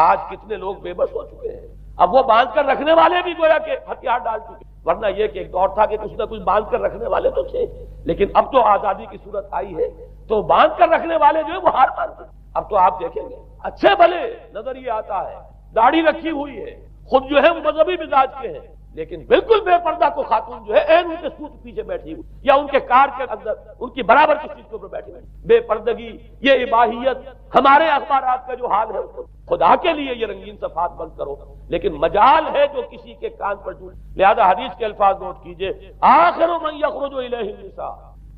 آج کتنے لوگ بے بس ہو چکے ہیں، اب وہ باندھ کر رکھنے والے بھی گویا کہ ہتھیار ڈال چکے، ورنہ یہ کہ ایک دور تھا کہ کچھ نہ کچھ باندھ کر رکھنے والے تو تھے، لیکن اب تو آزادی کی صورت آئی ہے تو باندھ کر رکھنے والے جو ہے وہ ہار مانتے ہیں۔ اب تو آپ دیکھیں گے اچھے بھلے نظر یہ آتا ہے، داڑھی رکھی ہوئی ہے، خود جو ہے وہ مذہبی مزاج کے ہیں، لیکن بالکل بے پردہ کو خاتون جو ہے ان کے سوٹ پیچھے بیٹھی ہوئی یا ان کے کار کے اندر ان کی برابر کی چیز کے اوپر بیٹھی ہوئی، بے پردگی، یہ اباحیت، ہمارے اخبارات کا جو حال ہے خدا کے لیے یہ رنگین صفحات بند کرو، لیکن مجال ہے جو کسی کے کان پر جھول۔ لہذا حدیث کے الفاظ نوٹ کیجئے، آخر من یخرج الیہ النساء،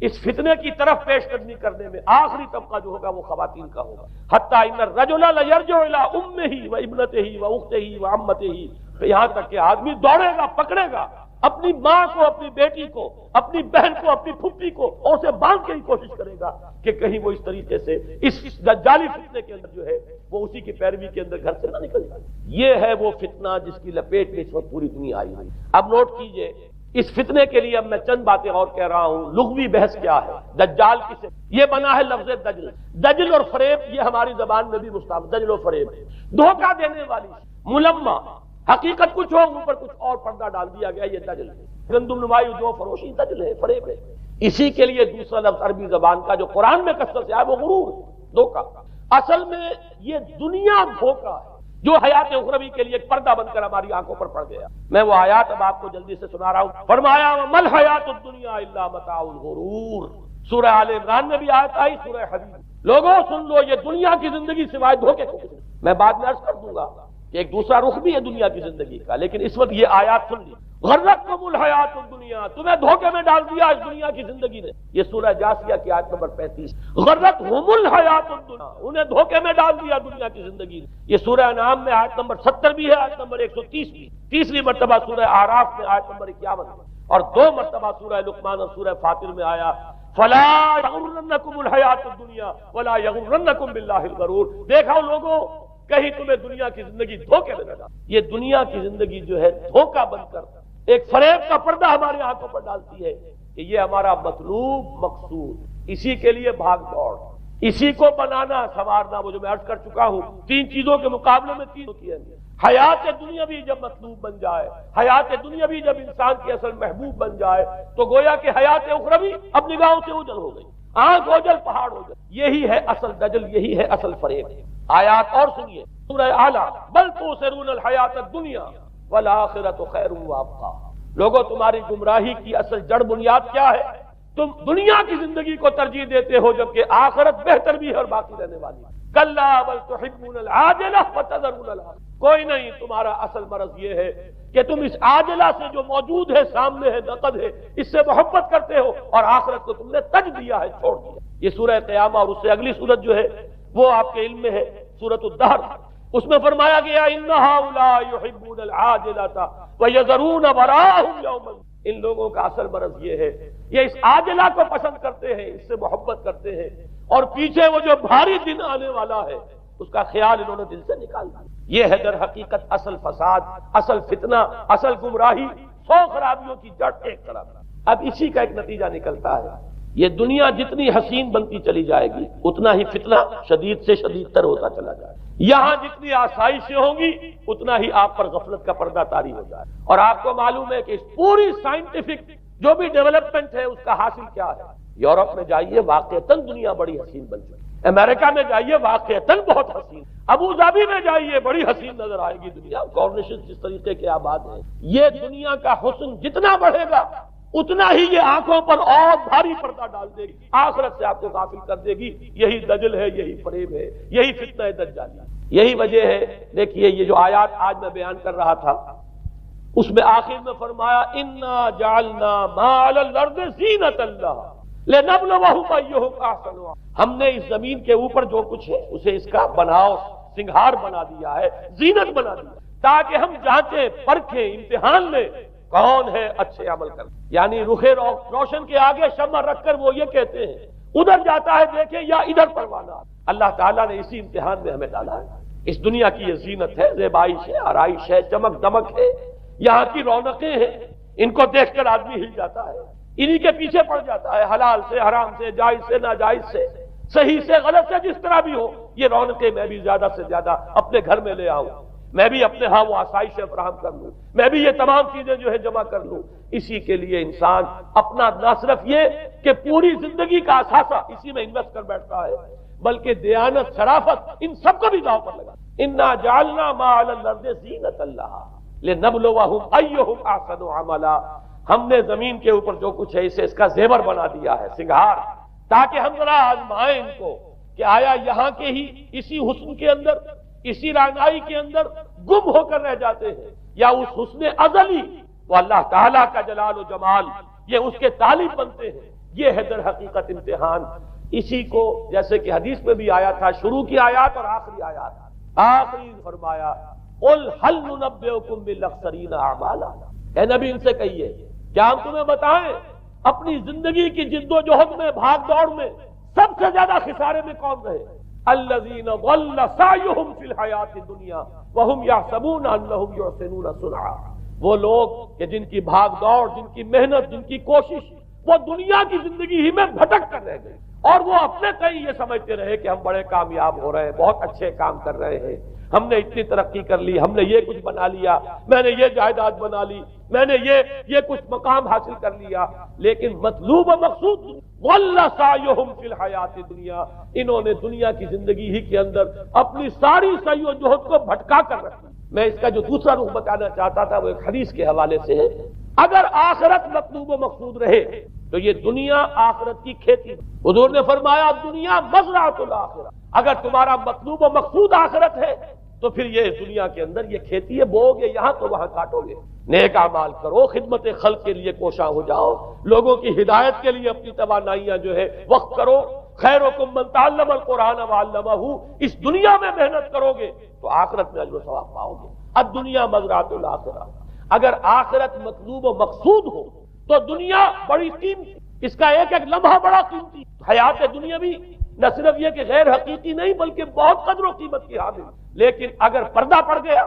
اس فتنے کی طرف پیش قدمی کرنے میں آخری طبقہ جو ہوگا وہ خواتین کا ہوگا۔ حتی ان الرجل لیرجع الی امہ وابنتہ واختہ وعمتہ، یہاں تک کہ آدمی دوڑے گا، پکڑے گا اپنی ماں کو، اپنی بیٹی کو، اپنی بہن کو، اپنی پھوپھی کو، اور اسے باندھ کے ہی کوشش کرے گا کہ کہیں وہ اس طریقے سے اس دجالی فتنے کے اندر جو ہے وہ اسی کی پیروی کے اندر گھر سے نہ نکل جائے۔ یہ ہے وہ فتنہ جس کی لپیٹ میں اس وقت پوری دنیا آئی ہوئی۔ اب نوٹ کیجئے اس فتنے کے لیے اب میں چند باتیں اور کہہ رہا ہوں۔ لغوی بحث کیا ہے؟ دجال کسے؟ یہ بنا ہے لفظ دجل۔ دجل اور فریب یہ ہماری زبان میں بھی مستعمل، دجل و فریب، دھوکہ دینے والی، ملمہ، حقیقت کچھ ہو اوپر کچھ اور پردہ ڈال دیا گیا، یہ دجل ہے۔ گندم نمائی جو فروشی دجل ہے، فریب ہے۔ اسی کے لیے دوسرا لفظ عربی زبان کا جو قرآن میں کثرت سے آیا وہ غرور ہے، دھوکہ۔ اصل میں یہ دنیا دھوکہ ہے جو حیات اخروی کے لیے ایک پردہ بن کر ہماری آنکھوں پر پڑ گیا۔ میں وہ آیات اب آپ کو جلدی سے سنا رہا ہوں۔ فرمایا وَمَا الْحَيَاةُ الدُّنْيَا إِلَّا مَتَاعُ الْغُرُورِ، سورہ آل عمران میں بھی آیت آئی، سورہ حدید۔ لوگوں سن لو، یہ دنیا کی زندگی سوائے دھوکے کو کچھ نہیں۔ میں بعد میں عرض کر دوں گا کہ ایک دوسرا رخ بھی ہے دنیا کی زندگی کا، لیکن اس وقت یہ آیات سن لی۔ غرتکم الحیات الدنیا، تمہیں دھوکے میں ڈال دیا اس دنیا کی زندگی نے۔ یہ سورہ جاثیہ کی آیت نمبر 35۔ غرتہم الحیات الدنیا، انہیں دھوکے میں ڈال دیا دنیا کی زندگی نے۔ یہ سورہ انعام میں آیت نمبر 70 بھی ہے، آیت نمبر 130 بھی، تیسری مرتبہ سورہ اعراف میں آیت نمبر 51 میں، اور 2 مرتبہ سورہ لقمان اور سورہ فاطر میں آیا فلا یغرنکم الحیات الدنیا ولا یغرنکم باللہ الغرور۔ دیکھو لوگوں، کہیں تمہیں دنیا کی زندگی دھوکے میں نہ ڈال۔ یہ دنیا کی زندگی جو ہے دھوکہ بن کر ایک فریب کا پردہ ہمارے آنکھوں پر ڈالتی ہے کہ یہ ہمارا مطلوب مقصود، اسی کے لیے بھاگ دوڑ، اسی کو بنانا سنوارنا۔ وہ جو میں عرض کر چکا ہوں، 3 چیزوں کے مقابلے میں 3 ہوتی ہے۔ حیات دنیاوی جب مطلوب بن جائے، حیات دنیاوی جب انسان کی اصل محبوب بن جائے، تو گویا کہ حیات اخروی اب نگاہوں سے اوجھل ہو گئی، آنکھ اوجھل پہاڑ ہو گئی۔ یہی ہے اصل دجل، یہی ہے اصل فریب۔ آیات اور سنیے، سورہ اعلیٰ، بل تؤثرون الحیات الدنیا والآخرۃ خیر وابقیٰ۔ لوگوں، تمہاری گمراہی کی اصل جڑ بنیاد کیا ہے؟ تم دنیا کی زندگی کو ترجیح دیتے ہو جبکہ آخرت بہتر بھی ہے اور باقی رہنے والی ہے۔ کلا بل تحبون العاجلہ وتذرون الآخرہ۔ کوئی نہیں، تمہارا اصل مرض یہ ہے کہ تم اس عاجلہ سے جو موجود ہے، سامنے ہے، نقد ہے، اس سے محبت کرتے ہو اور آخرت کو تم نے تج دیا ہے، چھوڑ دیا۔ یہ سورہ قیامہ اور اس سے اگلی سورت جو ہے وہ آپ کے علم میں ہے، سورۃ الدہر۔ اس میں فرمایا گیا ان ہؤلاء یحبون العاجلۃ ویذرون وراءهم یوما۔ ان لوگوں کا اصل مرض یہ ہے، یہ اس عاجلہ کو پسند کرتے ہیں، اس سے محبت کرتے ہیں، اور پیچھے وہ جو بھاری دن آنے والا ہے اس کا خیال انہوں نے دل سے نکال دیا۔ یہ ہے در حقیقت اصل فساد، اصل فتنہ، اصل گمراہی، 100 خرابیوں کی جڑ ایک طرف۔ اب اسی کا ایک نتیجہ نکلتا ہے، یہ دنیا جتنی حسین بنتی چلی جائے گی اتنا ہی فتنہ شدید سے شدید تر ہوتا چلا جائے گا۔ یہاں جتنی آسائشیں ہوں گی اتنا ہی آپ پر غفلت کا پردہ طاری ہو جائے۔ اور آپ کو معلوم ہے کہ اس پوری سائنٹیفک جو بھی ڈیولپمنٹ ہے اس کا حاصل کیا ہے؟ یورپ میں جائیے، واقعتاً دنیا بڑی حسین بن چکی۔ امریکہ میں جائیے، واقعتاً بہت حسین۔ ابو ظبی میں جائیے، بڑی حسین نظر آئے گی دنیا، کارنیشن جس طریقے کے آباد ہیں۔ یہ دنیا کا حسن جتنا بڑھے گا اتنا ہی یہ آنکھوں پر اور بھاری پردہ ڈال دے گی، آخرت سے آپ کو غافل کر دے گی۔ یہی دجل ہے، یہی فریب ہے، یہی فتنہ دجالی۔ یہی وجہ ہے، دیکھیے یہ جو آیات آج میں بیان کر رہا تھا اس میں آخر میں فرمایا انا جعلنا ما علی الارض زینۃ لنبلوہم ایہم احسن عملا۔ ہم نے اس زمین کے اوپر جو کچھ ہے اسے اس کا بناؤ سنگھار بنا دیا ہے، زینت بنا دیا، تاکہ ہم جانچیں، پرکھیں، امتحان لیں کون ہے اچھے عمل کر، یعنی رخ روشن کے آگے شمع رکھ کر وہ یہ کہتے ہیں ادھر جاتا ہے دیکھیں یا ادھر پروانہ۔ اللہ تعالیٰ نے اسی امتحان میں ہمیں ڈالا ہے۔ اس دنیا کی یہ زینت ہے، زیبائش ہے، آرائش ہے، چمک دمک ہے، یہاں کی رونقیں ہیں، ان کو دیکھ کر آدمی ہل جاتا ہے، انہی کے پیچھے پڑ جاتا ہے، حلال سے حرام سے، جائز سے ناجائز سے، صحیح سے غلط سے، جس طرح بھی ہو یہ رونقیں میں بھی زیادہ سے زیادہ اپنے گھر میں لے آؤں، میں بھی اپنے ہاں وہ آسائشیں فراہم کر لوں، میں بھی یہ تمام چیزیں جو ہے جمع کر لوں۔ اسی کے لیے انسان اپنا نہ صرف یہ کہ پوری زندگی کا اثاثہ اسی میں انویسٹ کر بیٹھتا ہے، بلکہ دیانت، شرافت، ان سب کو بھی داؤ پر لگا۔ انا جعلنا ما علی الارض زینۃ لہا لنبلوہم ایہم احسن عملا، ہم نے زمین کے اوپر جو کچھ ہے اسے اس کا زیور بنا دیا ہے، سنگھار، تاکہ ہم ذرا آزمائیں ان کو کہ آیا یہاں کے ہی اسی حسن کے اندر، اسی رعنائی کے اندر گم ہو کر رہ جاتے ہیں، یا اس حسن ازلی وہ اللہ تعالیٰ کا جلال و جمال یہ اس کے طالب بنتے ہیں۔ یہ ہے در حقیقت امتحان۔ اسی کو جیسے کہ حدیث میں بھی آیا تھا، شروع کی آیات اور آخری آیات، آخری فرمایا قل هل ننبئکم بالاخسرین اعمالا، اے نبی ان سے کہیے کیا ہم تمہیں بتائیں اپنی زندگی کی جد و جہد میں، بھاگ دوڑ میں سب سے زیادہ خسارے میں کون رہے؟ الذین ضل سعیہم فی الحیاۃ الدنیا وہم یحسبون انہم یحسنون صنعا، وہ لوگ کہ جن کی بھاگ دوڑ، جن کی محنت، جن کی کوشش وہ دنیا کی زندگی ہی میں بھٹک کر رہ گئے، اور وہ اپنے کہیں یہ سمجھتے رہے کہ ہم بڑے کامیاب ہو رہے ہیں، بہت اچھے کام کر رہے ہیں، ہم نے اتنی ترقی کر لی، ہم نے یہ کچھ بنا لیا، میں نے یہ جائیداد بنا لی، میں نے یہ کچھ مقام حاصل کر لیا، لیکن مطلوب و مقصود ضل سعیہم فی الحیاۃ الدنیا، انہوں نے دنیا کی زندگی ہی کے اندر اپنی ساری سعی و جہد کو بھٹکا کر رکھا۔ میں اس کا جو دوسرا رخ بتانا چاہتا تھا وہ ایک حدیث کے حوالے سے ہے، اگر آخرت مطلوب و مقصود رہے تو یہ دنیا آخرت کی کھیتی، حضور نے فرمایا دنیا مزرعۃ الآخرہ، اگر تمہارا مطلوب و مقصود آخرت ہے تو پھر یہ دنیا کے اندر یہ کھیتی ہے، بو گے یہاں تو وہاں کاٹو گے، نیک اعمال کرو، خدمت خلق کے لیے کوشاں ہو جاؤ، لوگوں کی ہدایت کے لیے اپنی توانائیاں جو ہے وقف کرو، خیرکم من تعلم القرآن وعلمہ، اس دنیا میں محنت کرو گے تو آخرت میں اجر و ثواب پاؤ گے۔ الدنیا مزرعۃ الآخرہ، اگر آخرت مطلوب و مقصود ہو تو دنیا بڑی قیمتی، اس کا ایک ایک لمحہ بڑا قیمتی، حیات دنیا بھی نہ صرف یہ کہ غیر حقیقی نہیں بلکہ بہت قدر و قیمت کی حامل، لیکن اگر پردہ پڑ گیا،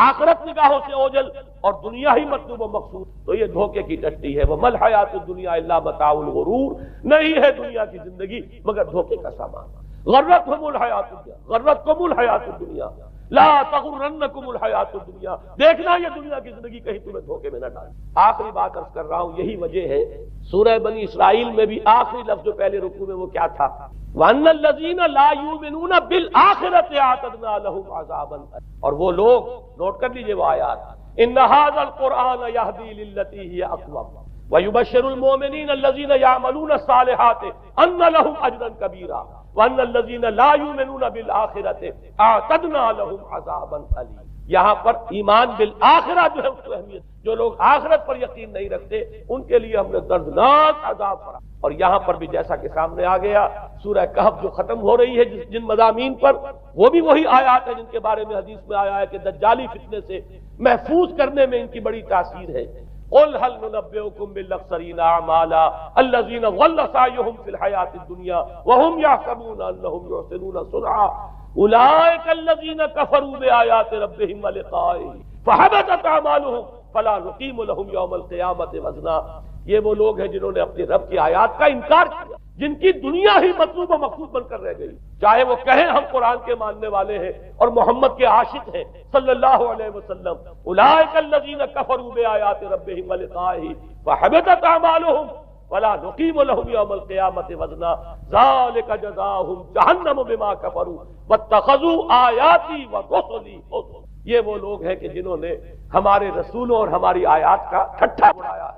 آخرت نگاہوں سے اوجھل اور دنیا ہی مطلوب و مقصود، تو یہ دھوکے کی ٹٹی ہے۔ وَمَا الْحَيَاةُ الدُّنْيَا إِلَّا مَتَاعُ الْغُرُورِ، نہیں ہے دنیا کی زندگی مگر دھوکے کا سامان۔ غرتہم الحیات الدنیا، غرتکم الحیات الدنیا لا تغرنکم الحیات الدنیا، دیکھنا یہ دنیا کی زندگی کہیں تمہیں دھوکے میں نہ ڈالے۔ آخری بات عرض کر رہا ہوں، یہی وجہ ہے سورہ بنی اسرائیل میں بھی آخری لفظ جو پہلے رکوع میں وہ کیا تھا؟ وَأَنَّ الَّذِينَ لَا يُؤْمِنُونَ بِالْآخِرَةِ أَعْتَدْنَا لَهُمْ عَذَابًا، اور وہ لوگ، نوٹ کر لیجئے وہ آیات، إِنَّ هَذَا الْقُرْآنَ يَهْدِي لِلَّتِي هِيَ أَقْوَمُ وَيُبَشِّرُ الْمُؤْمِنِينَ الَّذِينَ يَعْمَلُونَ الصَّالِحَاتِ أَنَّ لَهُمْ أَجْرًا كَبِيرًا وَأَنَّ الَّذِينَ لَا يُؤْمِنُونَ بِالْآخِرَةِ أَعْتَدْنَا لَهُمْ عَذَابًا أَلِيمًا۔ یہاں پر ایمان بالآخرہ جو ہے اس کو اہمیت، جو لوگ آخرت پر یقین نہیں رکھتے ان کے لیے ہم نے دردناک عذاب پڑا۔ اور یہاں پر بھی جیسا کہ سامنے آ گیا، سورہ کہف جو ختم ہو رہی ہے جن مضامین پر، وہ بھی وہی آیات ہیں جن کے بارے میں حدیث میں آیا ہے کہ دجالی فتنے سے محفوظ کرنے میں ان کی بڑی تاثیر ہے۔ قل هل ننبئكم بالاخسرين اعمالا الذين ضل سعيهم في الحياة الدنيا وهم يحسبون انهم يحسنون صنعا اولئك الذين كفروا بآيات ربهم ولقائه فحبطت اعمالهم فلا نقيم لهم يوم القيامة وزنا۔ یہ وہ لوگ ہیں جنہوں نے اپنے رب کی آیات کا انکار کیا، جن کی دنیا ہی مطلوب و مقصود بن کر رہ گئی، چاہے وہ کہیں ہم قرآن کے ماننے والے ہیں اور محمد کے عاشق ہیں صلی اللہ علیہ وسلم۔ اولئک الذین کفروا بآیات ربهم ولقائه فحبطت اعمالهم ولا نقیم لهم یوم القیامة وزنا ذلک جزاؤہم جہنم بما کفروا واتخذوا آیاتی ورسلی ہزوا۔ یہ وہ لوگ ہیں کہ جنہوں نے ہمارے رسولوں اور ہماری آیات کا ٹھٹھا اڑایا ہے۔